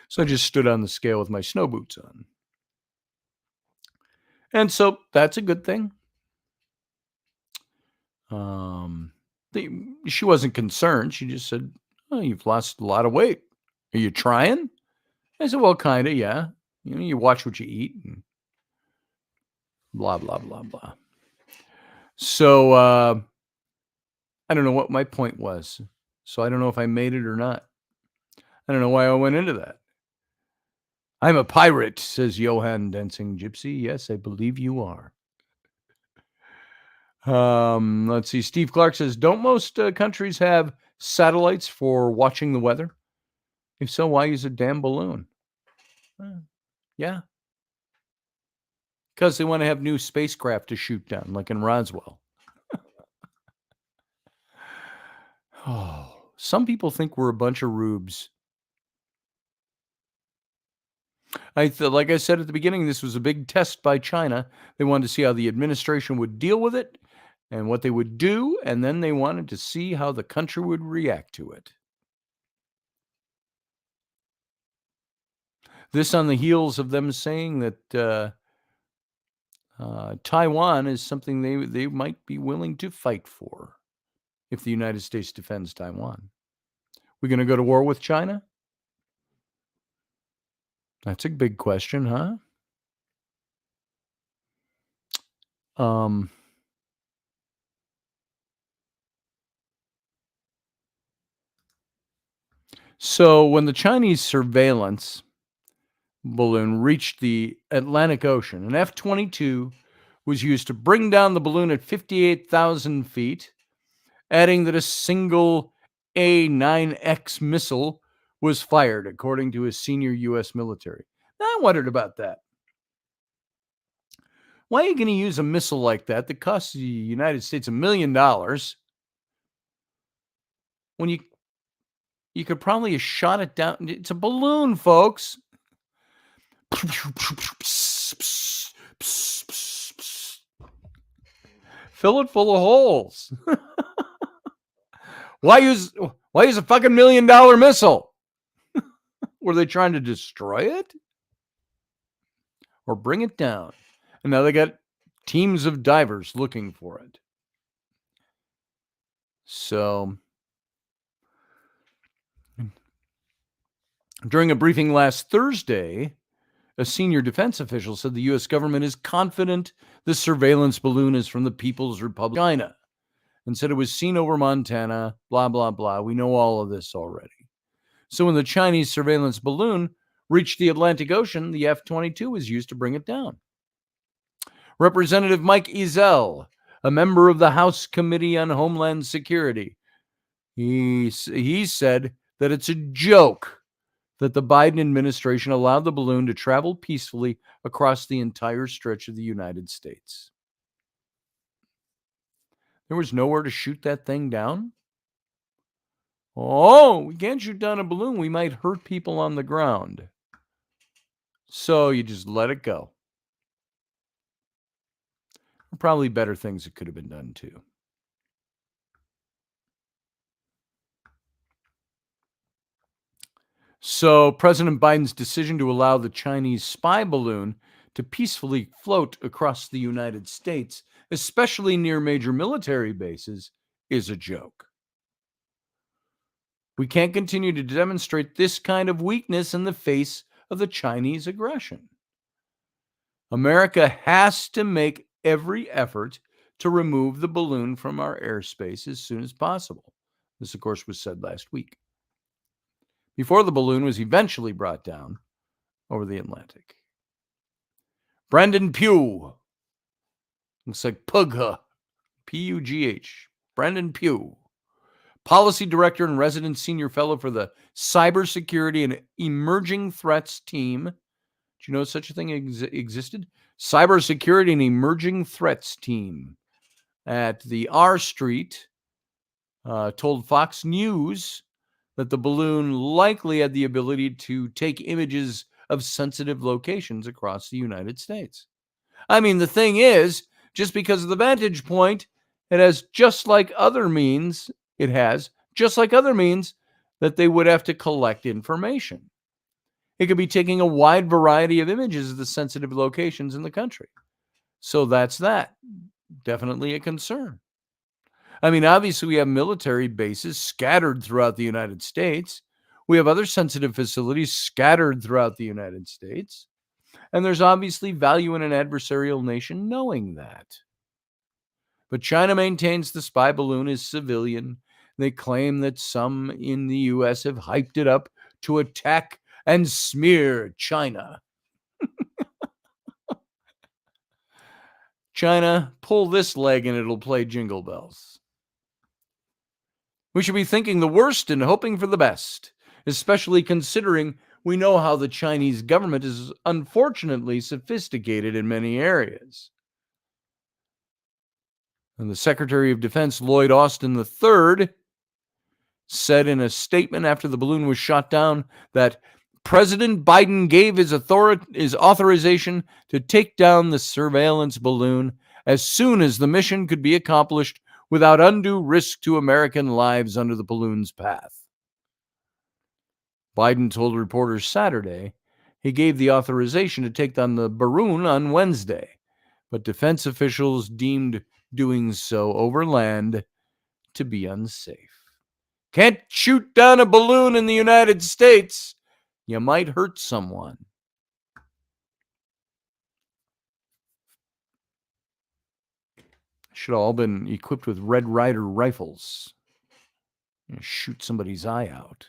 So I just stood on the scale with my snow boots on. And so that's a good thing. She wasn't concerned. She just said, "Oh, you've lost a lot of weight. Are you trying?" I said, "Well, kind of, yeah. You know, you watch what you eat and blah, blah, blah, blah." So I don't know what my point was. So I don't know if I made it or not. I don't know why I went into that. I'm a pirate, says Johann Dancing Gypsy. Yes, I believe you are. Let's see. Steve Clark says, don't most countries have satellites for watching the weather? If so, why use a damn balloon? Yeah. Because they want to have new spacecraft to shoot down, like in Roswell. Oh, some people think we're a bunch of rubes. Like I said at the beginning, this was a big test by China. They wanted to see how the administration would deal with it and what they would do, and then they wanted to see how the country would react to it. This on the heels of them saying that Taiwan is something they might be willing to fight for if the United States defends Taiwan. We going to go to war with China? That's a big question, huh? So when the Chinese surveillance balloon reached the Atlantic Ocean, an F-22 was used to bring down the balloon at 58,000 feet, adding that a single A-9X missile was fired, according to a senior U.S. military. Now, I wondered about that. Why are you going to use a missile like that costs the United States $1 million when you could probably have shot it down? It's a balloon, folks. Fill it full of holes. Why use a fucking $1 million missile? Were they trying to destroy it or bring it down? And now they got teams of divers looking for it. So during a briefing last Thursday, a senior defense official said the U.S. government is confident the surveillance balloon is from the People's Republic of China and said it was seen over Montana, blah, blah, blah. We know all of this already. So when the Chinese surveillance balloon reached the Atlantic Ocean, the F-22 was used to bring it down. Representative Mike Ezell, a member of the House Committee on Homeland Security, he said that it's a joke that the Biden administration allowed the balloon to travel peacefully across the entire stretch of the United States. There was nowhere to shoot that thing down? Oh, we can't shoot down a balloon. We might hurt people on the ground. So you just let it go. Probably better things that could have been done too. So President Biden's decision to allow the Chinese spy balloon to peacefully float across the United States, especially near major military bases, is a joke. We can't continue to demonstrate this kind of weakness in the face of the Chinese aggression. America has to make every effort to remove the balloon from our airspace as soon as possible. This, of course, was said last week, before the balloon was eventually brought down over the Atlantic. Brendan Pugh. Looks like Pugha. P-U-G-H. Brendan Pugh. Policy Director and Resident Senior Fellow for the Cybersecurity and Emerging Threats Team. Did you know such a thing existed? Cybersecurity and Emerging Threats Team at the R Street told Fox News that the balloon likely had the ability to take images of sensitive locations across the United States. I mean, the thing is, just because of the vantage point, it has just like other means that they would have to collect information. It could be taking a wide variety of images of the sensitive locations in the country. So that's that. Definitely a concern. I mean, obviously, we have military bases scattered throughout the United States. We have other sensitive facilities scattered throughout the United States. And there's obviously value in an adversarial nation knowing that. But China maintains the spy balloon is civilian. They claim that some in the U.S. have hyped it up to attack and smear China. China, pull this leg and it'll play jingle bells. We should be thinking the worst and hoping for the best, especially considering we know how the Chinese government is unfortunately sophisticated in many areas. And the Secretary of Defense, Lloyd Austin III, said in a statement after the balloon was shot down that President Biden gave his authorization to take down the surveillance balloon as soon as the mission could be accomplished without undue risk to American lives under the balloon's path. Biden told reporters Saturday he gave the authorization to take down the Barroon on Wednesday, but defense officials deemed doing so over land to be unsafe. Can't shoot down a balloon in the United States. You might hurt someone. Should have all been equipped with Red Ryder rifles. Shoot somebody's eye out.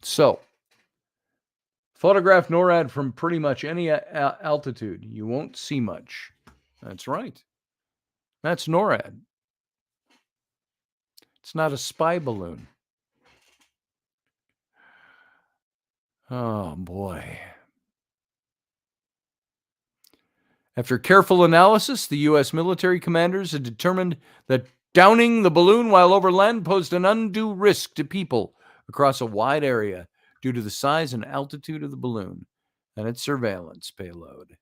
So, photograph NORAD from pretty much any altitude. You won't see much. That's right. That's NORAD. It's not a spy balloon. Oh, boy. After careful analysis, the U.S. military commanders had determined that downing the balloon while over land posed an undue risk to people across a wide area due to the size and altitude of the balloon and its surveillance payload.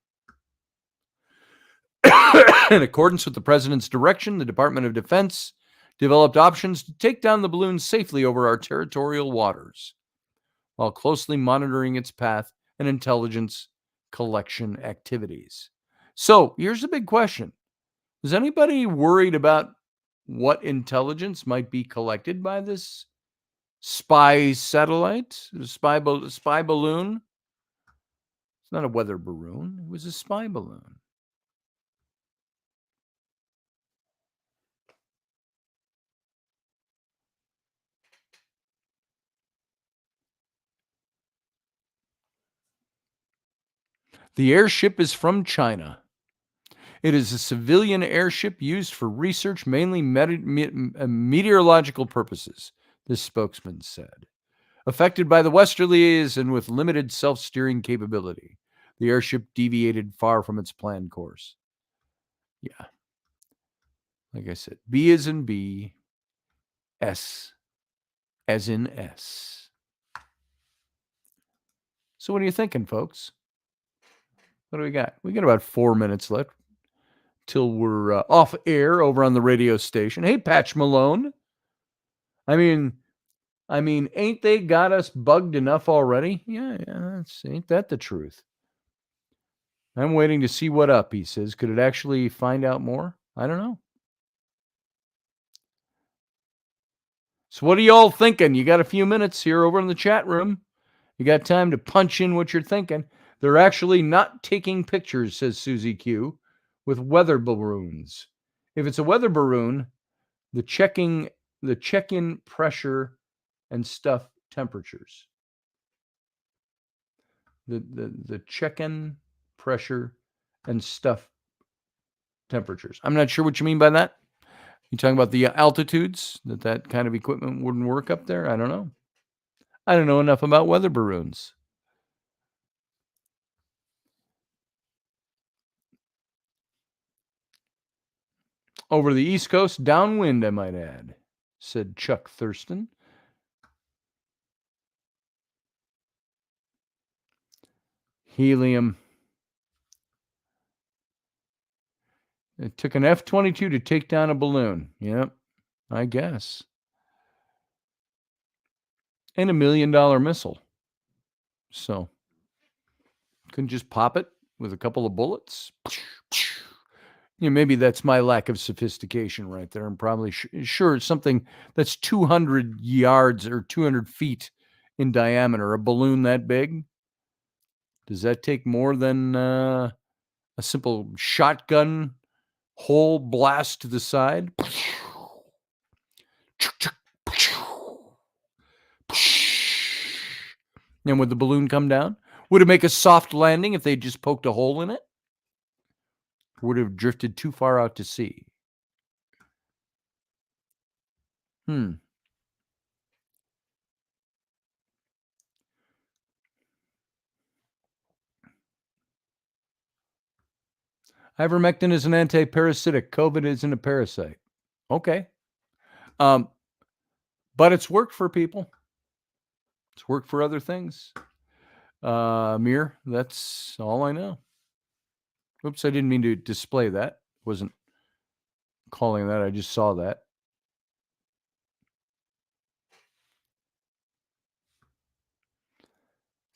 In accordance with the president's direction, the Department of Defense developed options to take down the balloon safely over our territorial waters, while closely monitoring its path and intelligence collection activities. So here's the big question. Is anybody worried about what intelligence might be collected by this spy satellite, spy balloon? It's not a weather balloon. It was a spy balloon. The airship is from China. It is a civilian airship used for research, mainly meteorological purposes, this spokesman said. Affected by the westerlies and with limited self-steering capability, the airship deviated far from its planned course. Yeah. Like I said, B as in B, S as in S. So what are you thinking, folks? What do we got? We got about 4 minutes left till we're off air over on the radio station. Hey, Patch Malone. I mean, ain't they got us bugged enough already? Yeah, ain't that the truth? I'm waiting to see what up, he says. Could it actually find out more? I don't know. So what are y'all thinking? You got a few minutes here over in the chat room. You got time to punch in what you're thinking. They're actually not taking pictures, says Susie Q, with weather balloons. If it's a weather balloon, the check-in pressure and stuff temperatures. The check-in pressure and stuff temperatures. I'm not sure what you mean by that. You talking about the altitudes that kind of equipment wouldn't work up there? I don't know. I don't know enough about weather balloons. Over the East Coast, downwind, I might add, said Chuck Thurston. Helium. It took an F-22 to take down a balloon. Yep, I guess. And $1 million missile. So, couldn't just pop it with a couple of bullets? Maybe that's my lack of sophistication right there. I'm probably sure it's something that's 200 yards or 200 feet in diameter. A balloon that big? Does that take more than a simple shotgun hole blast to the side? And would the balloon come down? Would it make a soft landing if they just poked a hole in it? Or would it have drifted too far out to sea? Ivermectin is an anti-parasitic. COVID isn't a parasite. Okay. But it's worked for people. It's worked for other things. Mir, that's all I know. Oops, I didn't mean to display that. Wasn't calling that. I just saw that.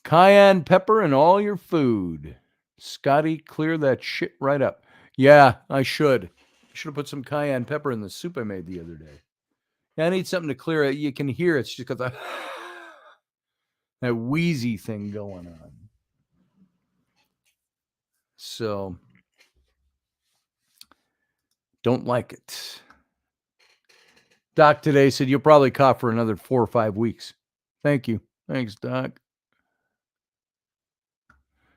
Cayenne pepper in all your food. Scotty, clear that shit right up. Yeah, I should. I should have put some cayenne pepper in the soup I made the other day. Yeah, I need something to clear it. You can hear it's just got that wheezy thing going on. So, don't like it. Doc today said you'll probably cough for another 4 or 5 weeks. Thank you. Thanks, Doc.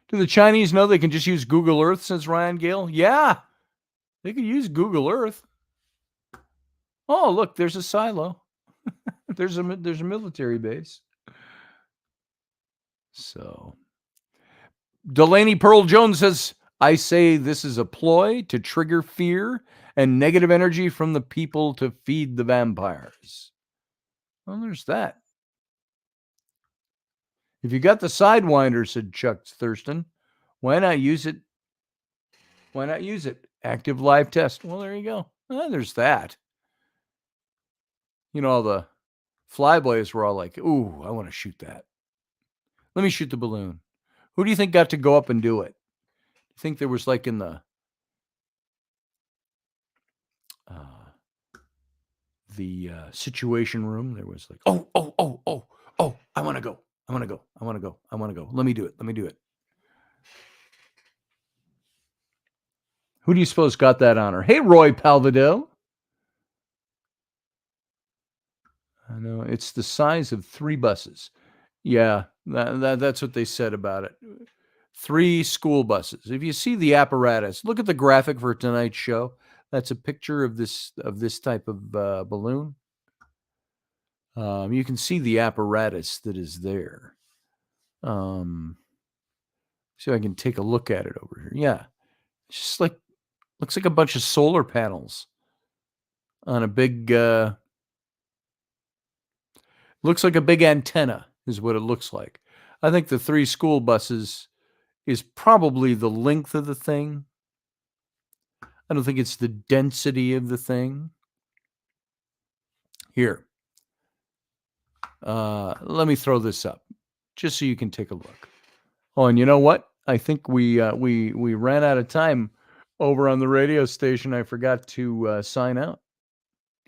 Do the Chinese know they can just use Google Earth, says Ryan Gale? Yeah, they can use Google Earth. Oh, look, there's a silo. there's a military base. So, Delaney Pearl Jones says, I say this is a ploy to trigger fear and negative energy from the people to feed the vampires. Well, there's that. If you got the Sidewinder, said Chuck Thurston, why not use it? Why not use it? Active live test. Well, there you go. There's that. All the flyboys were all like, ooh, I want to shoot that. Let me shoot the balloon. Who do you think got to go up and do it? You think there was like in the situation room, there was like, oh, I want to go. Let me do it. Who do you suppose got that honor? Hey, Roy Palvidel. I know, it's the size of 3 buses. Yeah, that's what they said about it. 3 school buses. If you see the apparatus, look at the graphic for tonight's show. That's a picture of this type of balloon. You can see the apparatus that is there. See if I can take a look at it over here. Yeah, it's just like, looks like a bunch of solar panels on a big. Looks like a big antenna is what it looks like. I think the 3 school buses is probably the length of the thing. I don't think it's the density of the thing. Here. Let me throw this up just so you can take a look. Oh, and you know what? I think we ran out of time over on the radio station. I forgot to sign out.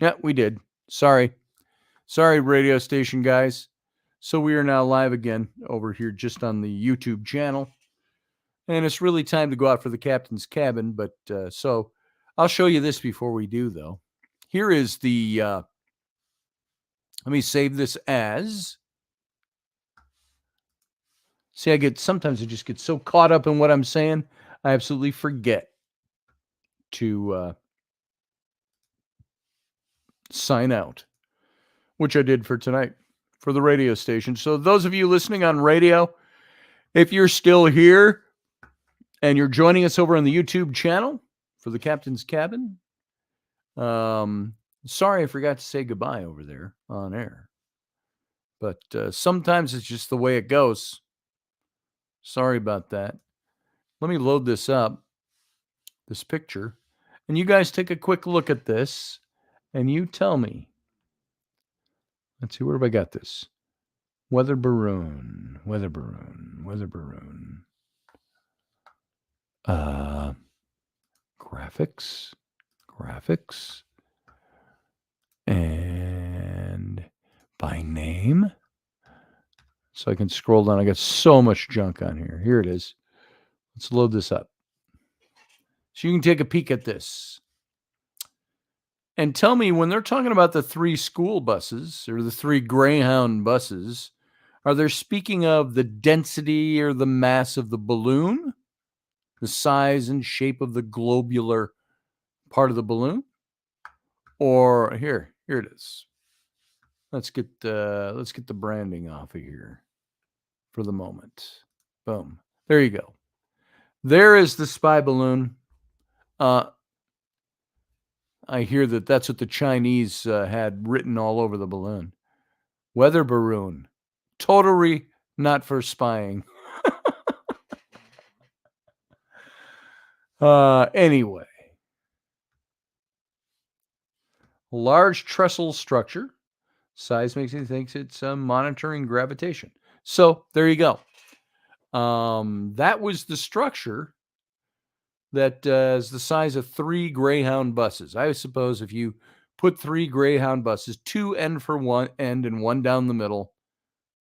Yeah, we did. Sorry. Sorry, radio station guys. So we are now live again over here just on the YouTube channel. And it's really time to go out for the captain's cabin. But so I'll show you this before we do, though. Here is the, let me save this as. See, sometimes I just get so caught up in what I'm saying, I absolutely forget to sign out, which I did for tonight for the radio station. So those of you listening on radio, if you're still here and you're joining us over on the YouTube channel for the Captain's Cabin, sorry I forgot to say goodbye over there on air. But sometimes it's just the way it goes. Sorry about that. Let me load this up, this picture, and you guys take a quick look at this, and you tell me. Let's see, where have I got this? Weather Barroon. Graphics. And by name. So I can scroll down. I got so much junk on here. Here it is. Let's load this up. So you can take a peek at this. And tell me, when they're talking about the 3 school buses or the 3 Greyhound buses, are they speaking of the density or the mass of the balloon? The size and shape of the globular part of the balloon? Or here it is. Let's get the branding off of here for the moment. Boom. There you go. There is the spy balloon. I hear that's what the Chinese had written all over the balloon. Weather Barroon. Totally not for spying. Anyway. Large trestle structure. Size makes me think it's monitoring gravitation. So there you go. That was the structure that is the size of 3 Greyhound buses. I suppose if you put 3 Greyhound buses, 2 end for one end and 1 down the middle,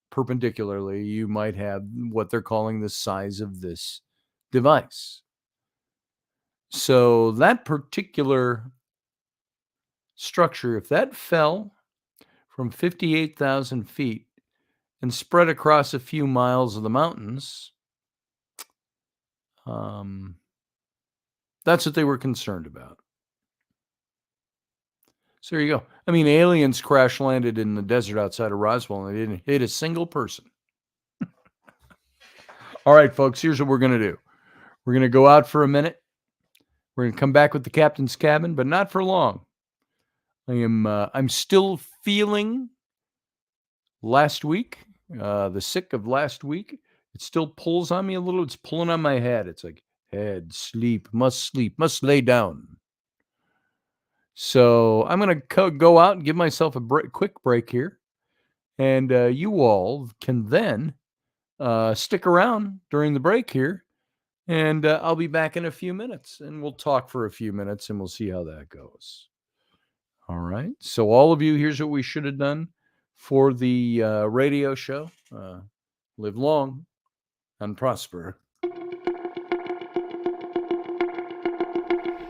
perpendicularly, you might have what they're calling the size of this device. So that particular structure, if that fell from 58,000 feet and spread across a few miles of the mountains, that's what they were concerned about. So there you go. I mean, aliens crash landed in the desert outside of Roswell and they didn't hit a single person. All right, folks, here's what we're going to do. We're going to go out for a minute. We're going to come back with the Captain's Cabin, but not for long. I'm still feeling last week, the sick of last week. It still pulls on me a little. It's pulling on my head. It's like, head, sleep, must lay down. So I'm going to go out and give myself a quick break here. And you all can then stick around during the break here. And I'll be back in a few minutes. And we'll talk for a few minutes and we'll see how that goes. All right. So all of you, here's what we should have done for the radio show. Live long and prosper.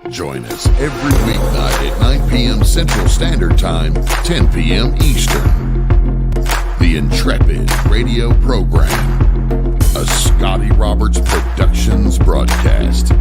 Join us every weeknight at 9 p.m. Central Standard Time, 10 p.m. Eastern. The Intrepid radio program, a Scotty Roberts Productions broadcast.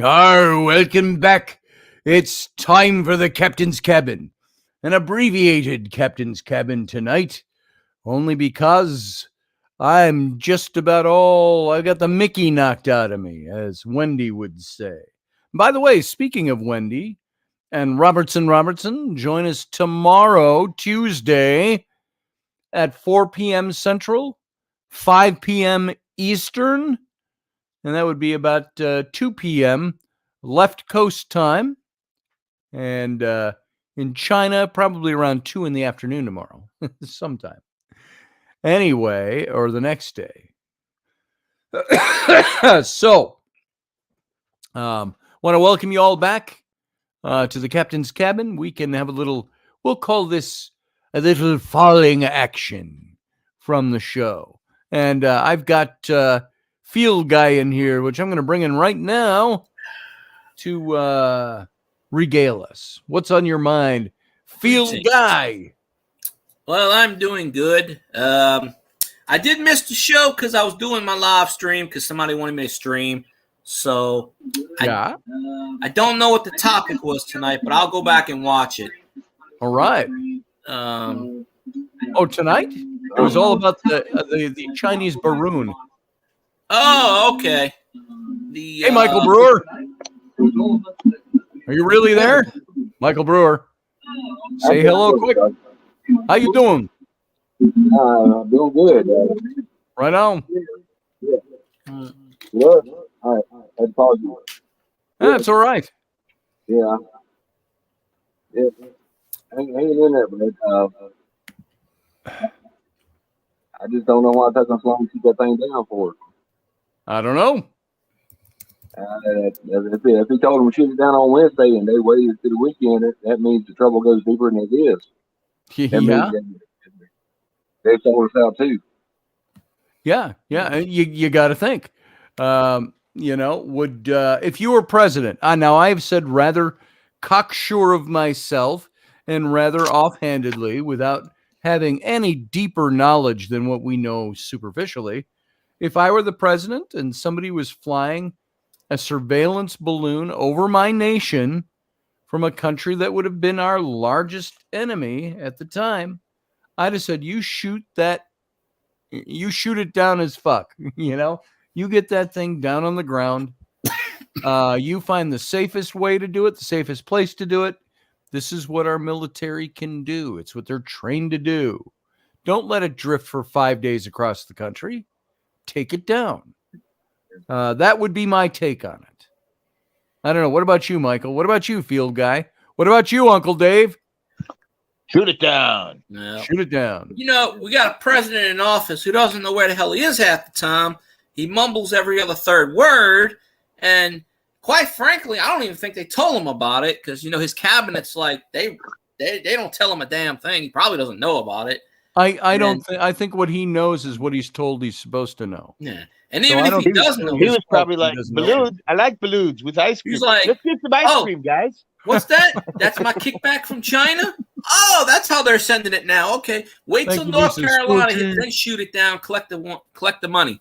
Welcome back. It's time for the Captain's Cabin. An abbreviated Captain's Cabin tonight, only because I'm just about all, I got the Mickey knocked out of me, as Wendy would say. By the way, speaking of Wendy and Robertson, join us tomorrow, Tuesday, at 4 p.m. Central, 5 p.m. Eastern, and that would be about 2 p.m. left coast time. And in China, probably around 2 in the afternoon tomorrow, sometime. Anyway, or the next day. So, want to welcome you all back to the Captain's Cabin. We can have a little, we'll call this a little falling action from the show. And I've got Field Guy in here, which I'm going to bring in right now to regale us. What's on your mind, Field Guy? Well, I'm doing good. I did miss the show because I was doing my live stream because somebody wanted me to stream. So yeah, I don't know what the topic was tonight, but I'll go back and watch it. All right. Tonight? It was all about the Chinese Barroon. Oh, okay. Hey, Michael Brewer. Are you really there? Michael Brewer. Say hello quick. How you doing? Doing good. Right on. Yeah. I had called you. That's all right. Yeah. Hanging in there, but I just don't know why it took us long to keep that thing down for. I don't know. If he told them to shoot it down on Wednesday and they waited to the weekend, that means the trouble goes deeper than it is. Yeah. They sold us out too. Yeah. You got to think. Would if you were president? Now I've said rather cocksure of myself and rather offhandedly, without having any deeper knowledge than what we know superficially. If I were the president and somebody was flying a surveillance balloon over my nation from a country that would have been our largest enemy at the time, I'd have said, you shoot it down as fuck. You get that thing down on the ground. You find the safest way to do it, the safest place to do it. This is what our military can do. It's what they're trained to do. Don't let it drift for 5 days across the country. Take it down. That would be my take on it. I don't know. What about you, Michael? What about you, Field Guy? What about you, Uncle Dave? Shoot it down. No. Shoot it down. We got a president in office who doesn't know where the hell he is half the time. He mumbles every other third word. And quite frankly, I don't even think they told him about it because, his cabinet's like, they don't tell him a damn thing. He probably doesn't know about it. I think what he knows is what he's told he's supposed to know. Yeah. And even if he doesn't know, he was probably like, balloons. I like balloons with ice cream. He's like, let's get some ice cream, guys. What's that? That's my kickback from China? Oh, that's how they're sending it now. Okay. Wait till North Carolina hits, then shoot it down, collect the money.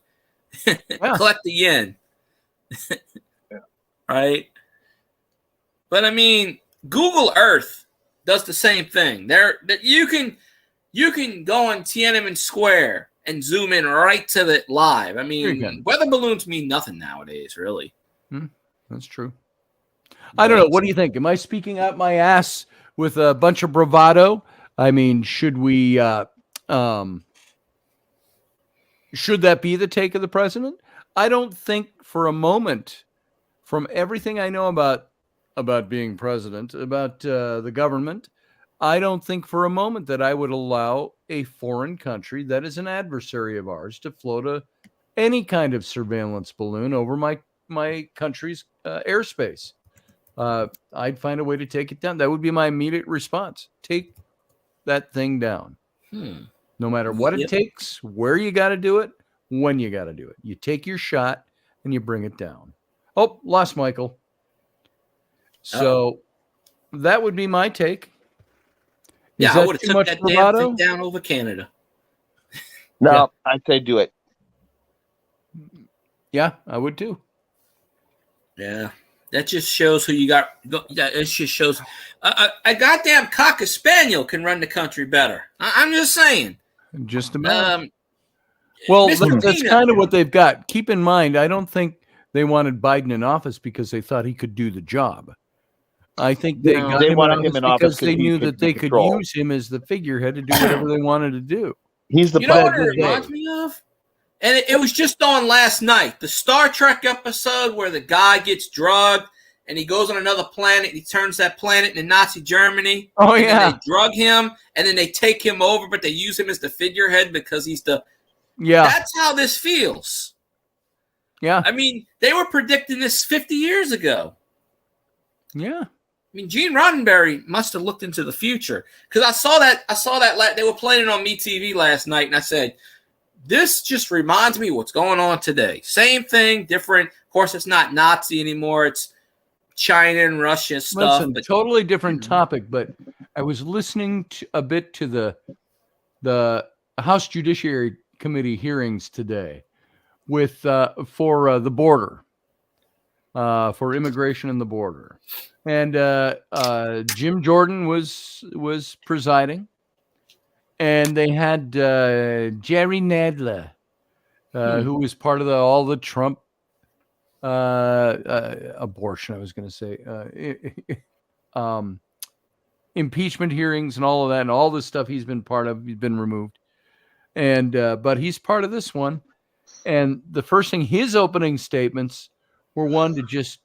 Collect the yen. Right? But I mean, Google Earth does the same thing. You can go on Tiananmen Square and zoom in right to the live. I mean, weather balloons mean nothing nowadays, really. That's true. I don't know. What do you think? Am I speaking out my ass with a bunch of bravado? I mean, should we? Should that be the take of the president? I don't think for a moment, from everything I know about being president, about the government, I don't think for a moment that I would allow a foreign country that is an adversary of ours to float any kind of surveillance balloon over my country's airspace. I'd find a way to take it down. That would be my immediate response. Take that thing down. No matter what it takes, where you got to do it, when you got to do it. You take your shot and you bring it down. Oh, lost Michael. So that would be my take. I would have took that damn thing down over Canada. No, I'd say do it. Yeah, I would too. Yeah. That just shows who you got. It just shows a goddamn Cocker Spaniel can run the country better. I'm just saying. Just about. Well, that's kind of what they've got. Keep in mind, I don't think they wanted Biden in office because they thought he could do the job. I think they wanted him in office because they knew that they could use him as the figurehead to do whatever they wanted to do. He's the you know what it reminds me of? And it was just on last night. The Star Trek episode where the guy gets drugged and he goes on another planet and he turns that planet into Nazi Germany. Oh, yeah. They drug him and then they take him over, but they use him as the figurehead because he's the... Yeah. That's how this feels. Yeah. I mean, they were predicting this 50 years ago. Yeah. I mean, Gene Roddenberry must have looked into the future because I saw that they were playing it on MeTV last night, and I said, "This just reminds me what's going on today. Same thing, different. Of course, it's not Nazi anymore; it's China and Russia stuff. Listen, totally different topic. But I was listening a bit to the House Judiciary Committee hearings today with for the border, for immigration and the border." And Jim Jordan was presiding, and they had Jerry Nadler, who was part of all the Trump abortion. I was going to say impeachment hearings and all of that, and all this stuff he's been part of. He's been removed, and but he's part of this one. And the first thing, his opening statements were one to just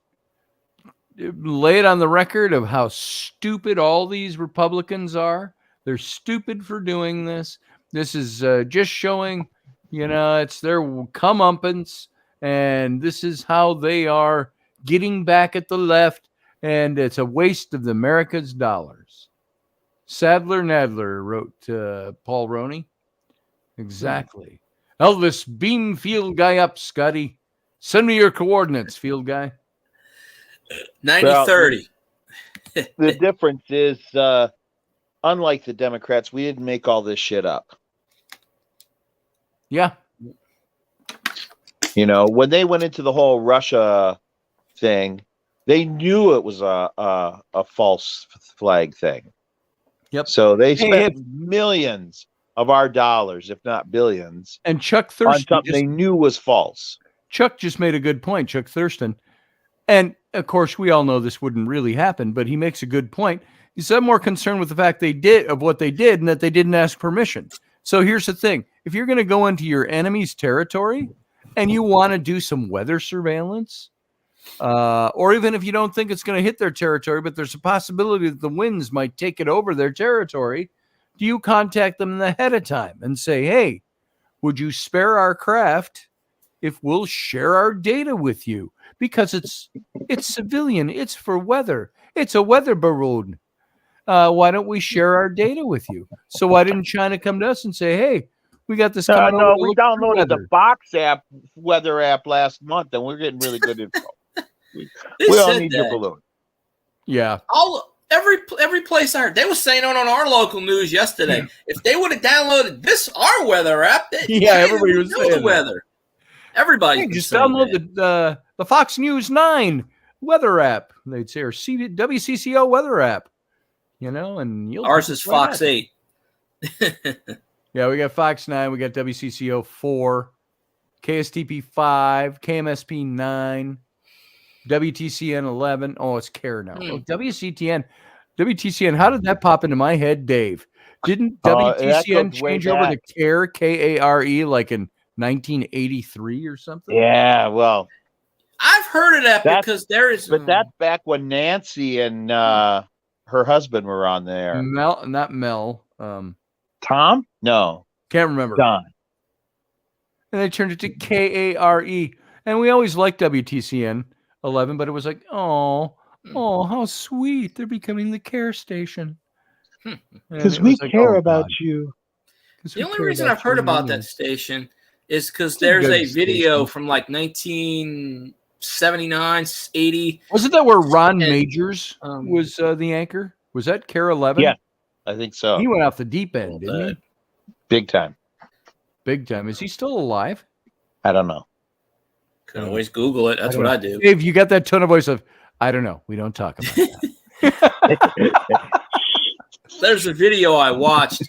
lay it on the record of how stupid all these Republicans are. They're stupid for doing this. This is just showing, it's their comeuppance, and this is how they are getting back at the left, and it's a waste of America's dollars. Sadler Nadler wrote Paul Roney. Exactly. Elvis, beam field guy up, Scotty. Send me your coordinates, field guy. 90-30. The difference is, unlike the Democrats, we didn't make all this shit up. Yeah. When they went into the whole Russia thing, they knew it was a false flag thing. Yep. So they spent millions of our dollars, if not billions, and Chuck Thurston on something they knew was false. Chuck just made a good point, Chuck Thurston. And, of course, we all know this wouldn't really happen, but he makes a good point. He's more concerned with the fact of what they did and that they didn't ask permission. So here's the thing. If you're going to go into your enemy's territory and you want to do some weather surveillance, or even if you don't think it's going to hit their territory, but there's a possibility that the winds might take it over their territory, do you contact them ahead of time and say, hey, would you spare our craft if we'll share our data with you? Because it's civilian. It's for weather. It's a weather balloon. Why don't we share our data with you? So why didn't China come to us and say, hey, we got this coming over? We downloaded the Box app, weather app last month, and we're getting really good info. we all need your balloon. Yeah. Every place I heard, they were saying on our local news yesterday, if they would have downloaded our weather app, everybody was saying the weather. Everybody just download the Fox News 9 weather app. They'd say, or WCCO weather app. And ours is Fox 8. Yeah, we got Fox 9, we got WCCO 4, KSTP 5, KMSP 9, WTCN 11. Oh, it's CARE now. Oh, WTCN. How did that pop into my head, Dave? Didn't WTCN change over to CARE, KARE, like in 1983 or something? Yeah, well, I've heard of that because there is. But that's back when Nancy and her husband were on there. Not Mel. Tom? No. Can't remember. Don. And they turned it to KARE. And we always liked WTCN 11, but it was like, oh, how sweet. They're becoming the CARE station. Because we care about you. The only reason I've heard about that station is because there's a video from like 1979, 80. Wasn't that where Ron Majors was the anchor? Was that CARE 11? Yeah, I think so. He went off the deep end, didn't he? Big time. Big time. Is he still alive? I don't know. Can always Google it. That's what I do. Dave, you got that tone of voice of, I don't know. We don't talk about that. There's a video I watched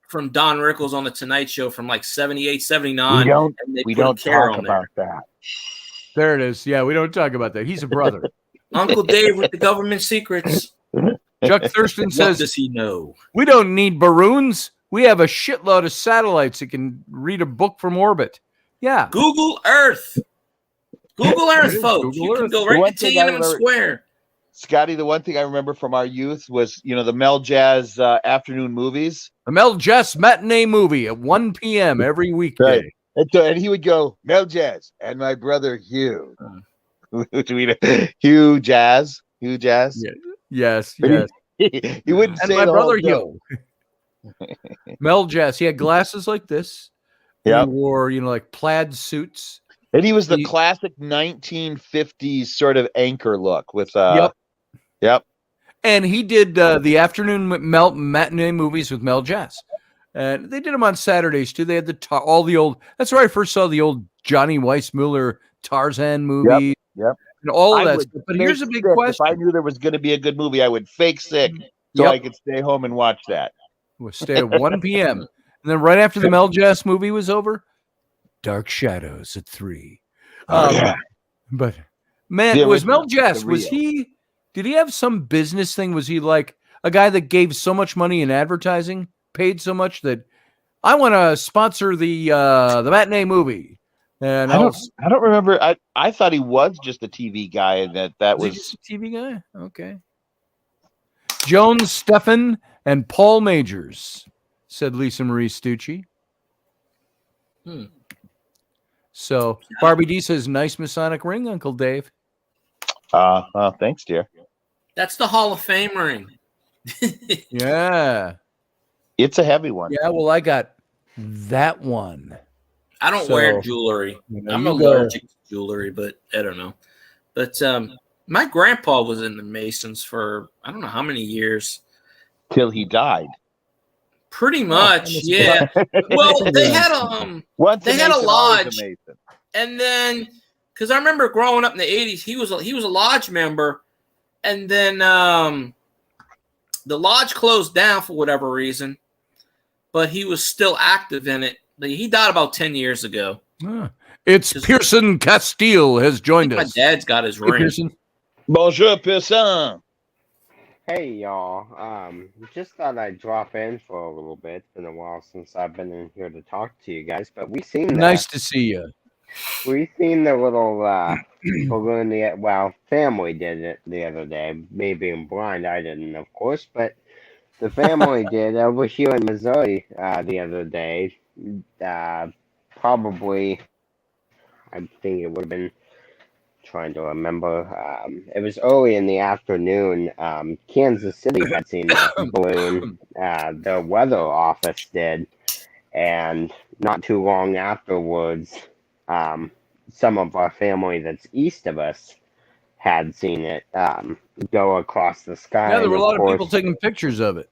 from Don Rickles on the Tonight Show from like 78, 79. We don't talk about that. There it is. Yeah, we don't talk about that. He's a brother. Uncle Dave with the government secrets. Chuck Thurston What says, does he know? we don't need Barroons. We have a shitload of satellites that can read a book from orbit. Yeah. Google Earth. Google Earth, folks. Google You can Earth. go The right one to thing I Tiananmen remember- Square. Scotty, the one thing I remember from our youth was, the Mel Jazz afternoon movies. The Mel Jess matinee movie at 1 p.m. every weekday. Right. And he would go, Mel Jazz and my brother Hugh. Hugh Jazz. Yeah. Yes. He wouldn't And say my the brother whole Yo. Mel Jess. He had glasses like this. Yep. He wore, like plaid suits. And he was the He- classic 1950s sort of anchor look with Yep. And he did the afternoon matinee movies with Mel Jess. And they did them on Saturdays too. They had all the old. That's where I first saw the old Johnny Weissmuller Tarzan movie. Yep. And all of I that would stuff. But here's a fake big sick. question. If I knew there was going to be a good movie, I would fake sick so Yep. I could stay home and watch that. We'll stay at 1 p.m. And then right after the Mel Jess movie was over, Dark Shadows at 3. But man, The was Mel original, Jess, the was real. did he have some business thing? Was he like a guy that gave so much money in advertising, paid so much that I want to sponsor the matinee movie? And I don't remember. I thought he was just a TV guy, and that was he was just a TV guy? Okay. Jones, Stephan, and Paul Majors, said Lisa Marie Stucci. So Barbie D says, nice Masonic ring, Uncle Dave. thanks, dear. That's the Hall of Fame ring. Yeah. It's a heavy one. Yeah, well, I got that one. I don't So, wear jewelry. I'm you go- allergic to jewelry, but I don't know. But my grandpa was in the Masons for I don't know how many years. Till he died. Pretty much, yeah. Well, they had Once They a had a Mason, always lodge. Mason. and then because I remember growing up in the 80s, he was a lodge member, and then the lodge closed down for whatever reason, but he was still active in it. He died about 10 years ago. It's Just- Pearson Castile has I joined think my us. dad's got his Hey, ring. Pearson. Bonjour, Pearson. Hey y'all, just thought I'd drop in for a little bit. It's been a while since I've been in here to talk to you guys, but we seen Nice to see you. we seen the little balloon. Family did it the other day. Me being blind, I didn't, of course, but the family did over here in Missouri the other day. Probably, I think it would have been. Trying to remember. It was early in the afternoon. Kansas City had seen the balloon. The weather office did, and not too long afterwards, some of our family that's east of us had seen it go across the sky. Yeah, there were a and lot of people course- taking pictures of it.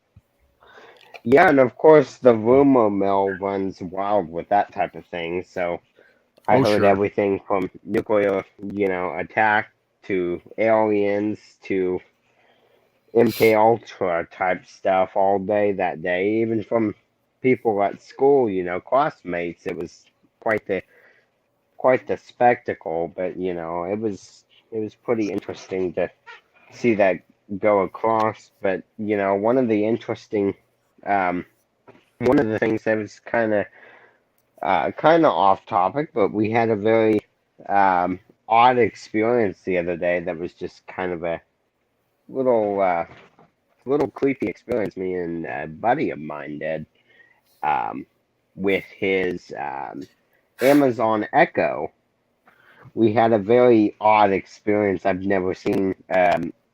Yeah, and of course the rumor mill runs wild with that type of thing. So I heard Sure. everything from nuclear, attack to aliens to MK Ultra type stuff all day that day. Even from people at school, classmates. It was quite the spectacle. But it was pretty interesting to see that go across. But one of the things that was kind of off topic, but we had a very odd experience the other day that was just kind of a little creepy experience. Me and a buddy of mine did with his Amazon Echo. We had a very odd experience. I've never seen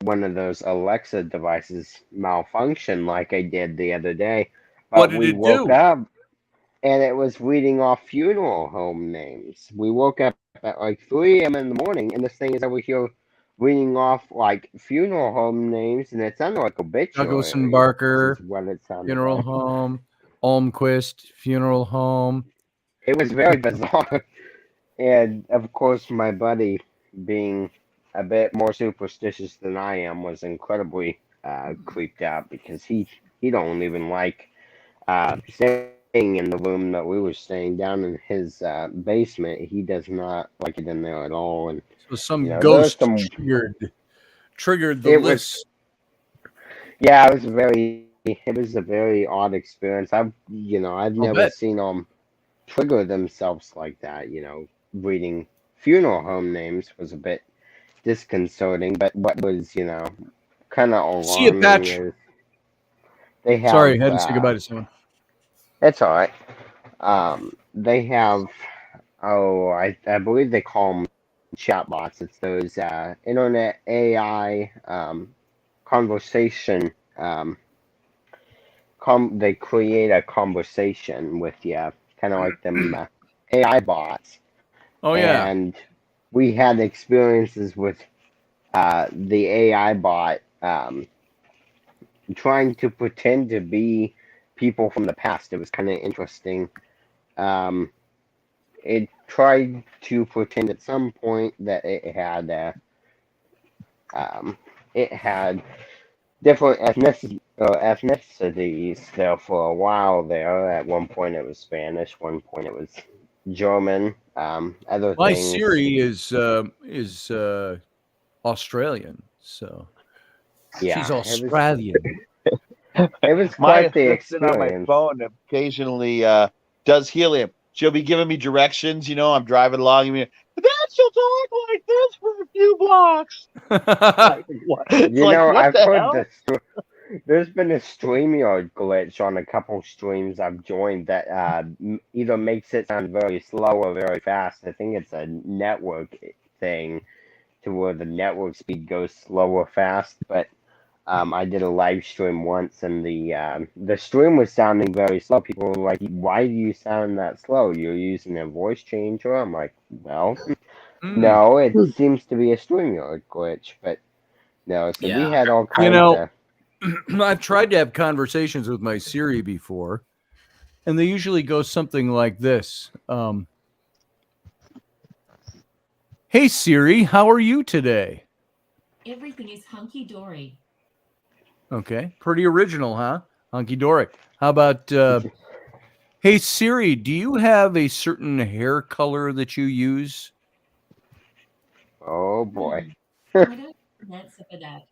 one of those Alexa devices malfunction like I did the other day. But What did we it woke do? up and it was reading off funeral home names. We woke up at like 3 a.m. in the morning, and this thing is over here reading off like funeral home names, and it sounded like obituary. Douglas and Barker, is what it sounded Funeral like. home, Olmquist, funeral home. It was very bizarre. And of course, my buddy, being a bit more superstitious than I am, was incredibly creeped out because he don't even like staying in the room that we were staying down in his basement. He does not like it in there at all. And So some there's ghost some. triggered the It was list. Yeah, it was a very odd experience. I've I'll never bet. seen them trigger themselves like that. Reading funeral home names was a bit disconcerting, but what was kind of See you, alarming Patch. is they Sorry, have I had to say goodbye to someone. it's all right. They have I believe they call them chatbots. It's those internet AI conversation. They create a conversation with you, kind of like them AI bots. Oh yeah. And we had experiences with the AI bot trying to pretend to be people from the past. It was kind of interesting. Um, it tried to pretend at some point that it had different ethnicities there for a while there. At one point it was Spanish, one point it was German, other My things. Siri is Australian, so Yeah, she's Australian. it was My quite the assistant on my experience. phone occasionally does helium. She'll be giving me directions. I'm driving along. And then she'll talk like this for a few blocks. Like, what? It's like, what I've the heard hell? there's been a StreamYard glitch on a couple streams I've joined that either makes it sound very slow or very fast. I think it's a network thing to where the network speed goes slow or fast, but I did a live stream once, and the stream was sounding very slow. People were like, "Why do you sound that slow? You're using a voice changer." I'm like, "Well, Mm. no, it seems to be a StreamYard glitch." But no, so we Yeah. had all kinds of. I've tried to have conversations with my Siri before, and they usually go something like this. Hey Siri, how are you today? Everything is hunky dory. Okay, pretty original, huh? Hunky dory. How about hey Siri, do you have a certain hair color that you use? Oh boy. I don't have an answer for that.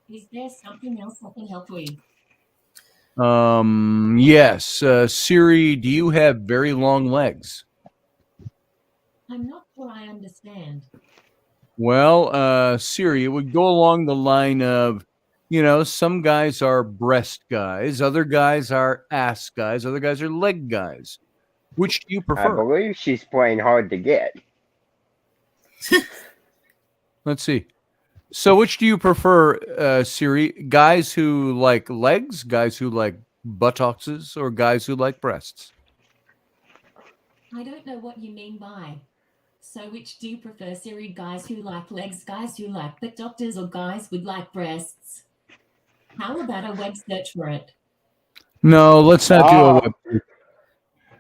Is there something else I can help with? Yes. Siri, do you have very long legs? I'm not sure I understand. Well, Siri, it would go along the line of, some guys are breast guys, other guys are ass guys, other guys are leg guys. Which do you I prefer? believe she's playing hard to get. Let's see. So, which do you prefer, Siri? Guys who like legs, guys who like buttocks, or guys who like breasts? I don't know what you mean by. So which do you prefer, Siri? Guys who like legs, guys who like butt doctors, or guys with like breasts? How about a web search for it? No, let's not do a Oh, web.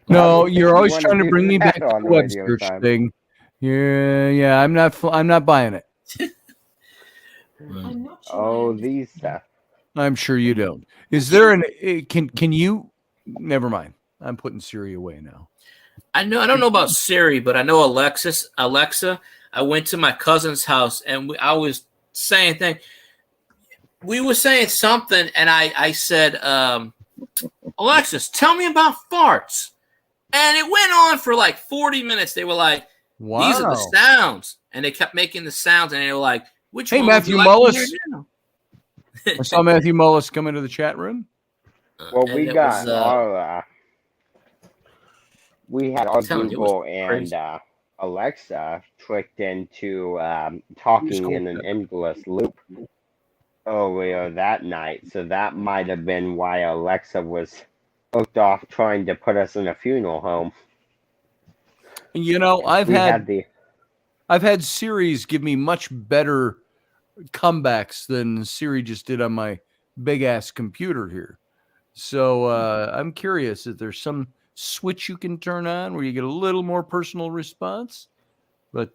No, you you're always want to trying to do bring me back that to on the web radio search time? thing. Yeah, I'm not buying it. I'm not sure. Oh, these stuff. I'm sure you don't. Is there can you? Never mind. I'm putting Siri away now. I don't know about Siri, but I know Alexa. I went to my cousin's house and I was saying things. We were saying something, and I said, Alexis, tell me about farts. And it went on for like 40 minutes. They were like, these are the Wow. sounds. And they kept making the sounds, and they were like, which Hey, one Matthew would you like to Mullis. hear now? I saw Matthew Mullis come into the chat room. Well, And we it got was, we had our telling you, it was Google and crazy. Alexa tricked into talking in an endless loop earlier that night. So that might have been why Alexa was hooked off trying to put us in a funeral home. I've We had the Siri's give me much better comebacks than Siri just did on my big ass computer here. So I'm curious if there's some switch you can turn on where you get a little more personal response. But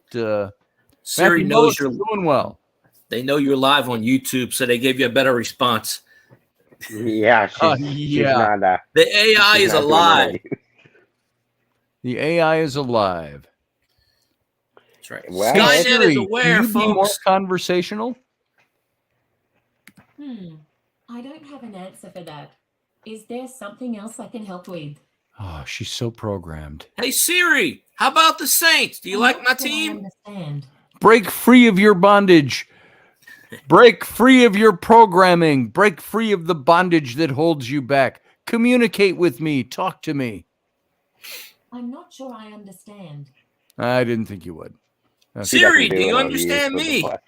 Siri Matthew knows Mullis you're is doing well. They know you're live on YouTube, so they gave you a better response. Yeah, she's yeah. not. The AI she's is not doing alive. that. The AI is alive. That's right. Well, Skynet Siri, is aware, can you be more folks. conversational? I don't have an answer for that. Is there something else I can help with? Oh, she's so programmed. Hey Siri, how about the Saints? Do you like my I team? understand. Break free of your bondage. Break free of your programming. Break free of the bondage that holds you back. Communicate with me. Talk to me. I'm not sure I understand. I didn't think you would. Okay. Siri, do Do you an understand overuse with the me? plus.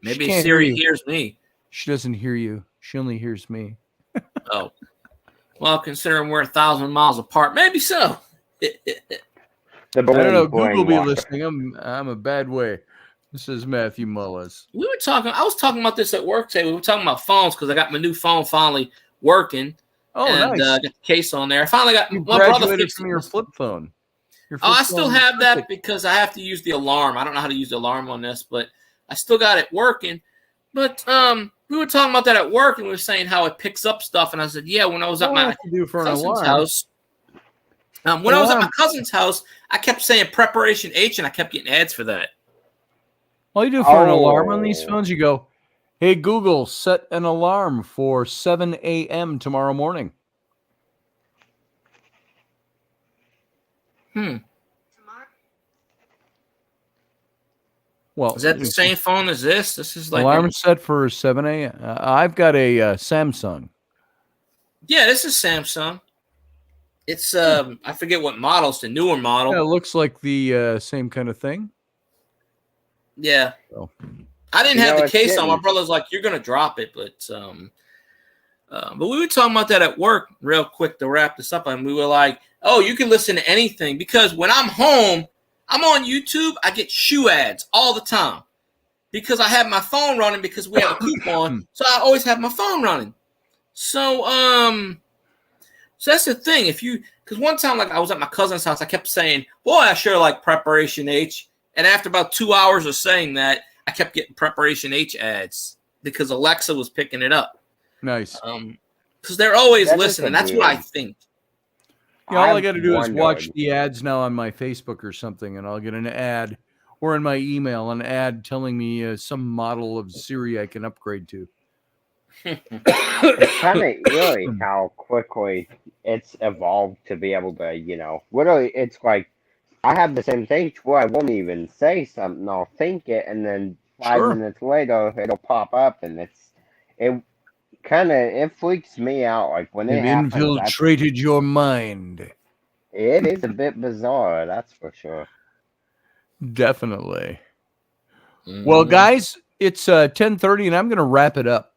Maybe She can't hear Siri you. hears me. She doesn't hear you. She only hears me. Oh. Well, considering we're 1,000 miles apart, maybe so. The I don't know. balloon Google be walker. listening. I'm a bad way. This is Matthew Mullis. I was talking about this at work today. We were talking about phones because I got my new phone finally working. Oh, and nice. got the case on there. I finally got You my brother graduated fixed from it. your flip phone. Your Oh, flip I still phone have is that perfect. because I have to use the alarm. I don't know how to use the alarm on this, but I still got it working. But we were talking about that at work, and we were saying how it picks up stuff. And I said, yeah, when I was at What do I my have to do for an cousin's alarm? house, when I was at my Alarm. cousin's house, I kept saying Preparation H, and I kept getting ads for that. All you do for an alarm on these Oh. phones, you go, hey, Google, set an alarm for 7 a.m. tomorrow morning. Well, Is that the same phone as this? This is like alarm set for 7 a.m. I've got a Samsung. yeah, this is Samsung. It's I forget what model. It's the newer model. Yeah, it looks like the same kind of thing. Yeah. Oh. I didn't You have know, the it's case on. My getting- brother's like, you're gonna drop it, but we were talking about that at work real quick to wrap this up, and we were like, oh, you can listen to anything because when I'm home, I'm on YouTube, I get shoe ads all the time because I have my phone running because we have a coupon, so I always have my phone running. So so that's the thing. Because one time, like I was at my cousin's house, I kept saying, boy, I sure like Preparation H. And after about 2 hours of saying that, I kept getting Preparation H ads because Alexa was picking it up. Nice. Because they're always That is listening. a That's what I weird- think. Yeah, all I I've got to do is watch wondered. the ads now on my Facebook or something, and I'll get an ad, or in my email, an ad telling me some model of Siri I can upgrade to. It's kind of eerie how quickly it's evolved to be able to, literally, it's like I have the same thing where I won't even say something, I'll think it, and then 5 Sure. minutes later it'll pop up, and it freaks me out. Like when it They've happens, infiltrated your mind. it is a bit bizarre, that's for sure. Definitely. Well, Mhm. guys, it's 10:30, and I'm going to wrap it up.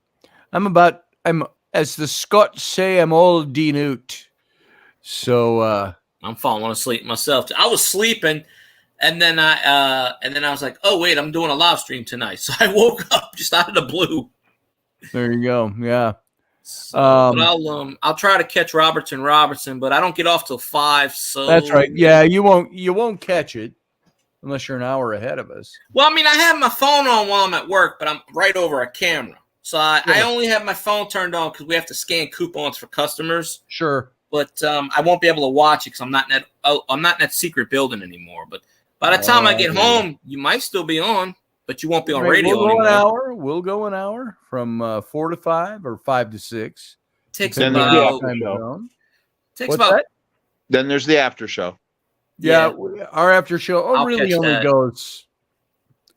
I'm as the Scots say, I'm all denute. So I'm falling asleep myself. I was sleeping, and then I was like, oh wait, I'm doing a live stream tonight. So I woke up just out of the blue. there you go. Yeah. So, but I'll try to catch Robertson, but I don't get off till 5. So That's right. Yeah, you won't catch it unless you're an hour ahead of us. Well, I mean, I have my phone on while I'm at work, but I'm right over a camera. So I Yeah. only have my phone turned on because we have to scan coupons for customers. Sure. But I won't be able to watch it because I'm not in that secret building anymore. But by the time I get home, you might still be on, but you won't be on radio we'll go anymore. an hour. We'll go an hour from 4 to 5 or 5 to 6. Takes Then depending there's the on about after time show. zone. takes What's about that? Then there's the after show. Yeah, our after show I'll really catch only that. goes.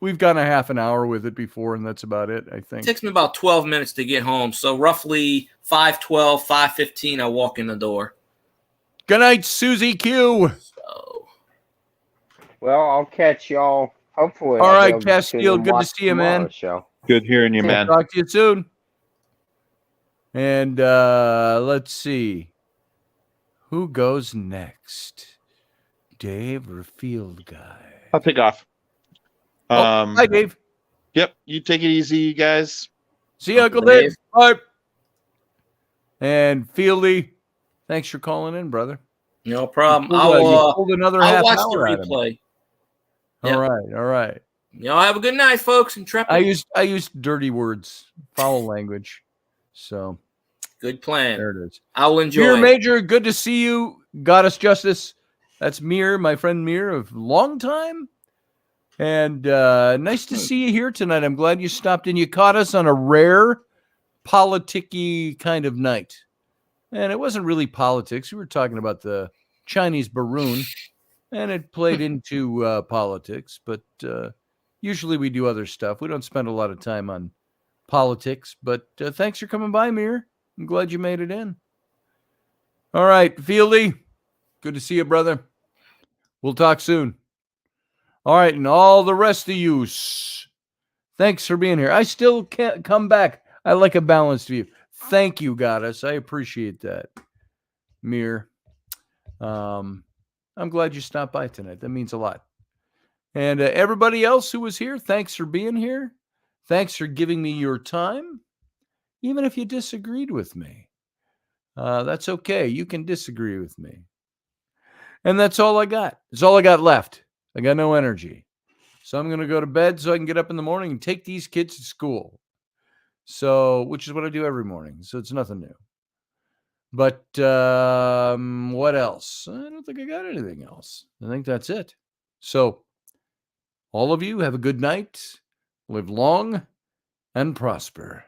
We've gone a half an hour with it before, and that's about it, I think. takes me about 12 minutes to get home. So roughly 5:12, 5:15, I walk in the door. Good night, Susie Q. So Well, I'll catch y'all. Hopefully, All I'll right, be able to Castile, tune in good to watch see you, man. tomorrow's Show. Good hearing you, We'll man. talk to you soon. And let's see. Who goes next? Dave or Field Guy? I'll take off. Hi, Dave. Yep. You take it easy, you guys. See you, Uncle Dave. Bye. And Fieldy, thanks for calling in, brother. no problem. You I'll pulled another I'll half watch hour the out of me. replay. All right. Yeah, Y'all have a good night, folks. Intrepid. I used dirty words, foul language. So Good plan. there it is. I'll enjoy. Mir Major, good to see you. Goddess Justice. That's Mir, my friend Mir of long time. And nice to see you here tonight. I'm glad you stopped in. You caught us on a rare politicky kind of night. And it wasn't really politics. We were talking about the Chinese Barroon, and it played into politics. But usually we do other stuff. We don't spend a lot of time on politics. But thanks for coming by, Mir. I'm glad you made it in. All right, Fieldy, good to see you, brother. We'll talk soon. All right, and all the rest of you, thanks for being here. I still can't come back. I like a balanced view. Thank you, Goddess. I appreciate that. Mir, I'm glad you stopped by tonight. That means a lot. And everybody else who was here, thanks for being here. Thanks for giving me your time, even if you disagreed with me. That's okay. You can disagree with me. And that's all I got. It's all I got left. I got no energy. So I'm going to go to bed so I can get up in the morning and take these kids to school. So, which is what I do every morning. So it's nothing new. But what else? I don't think I got anything else. I think that's it. So all of you have a good night. Live long and prosper.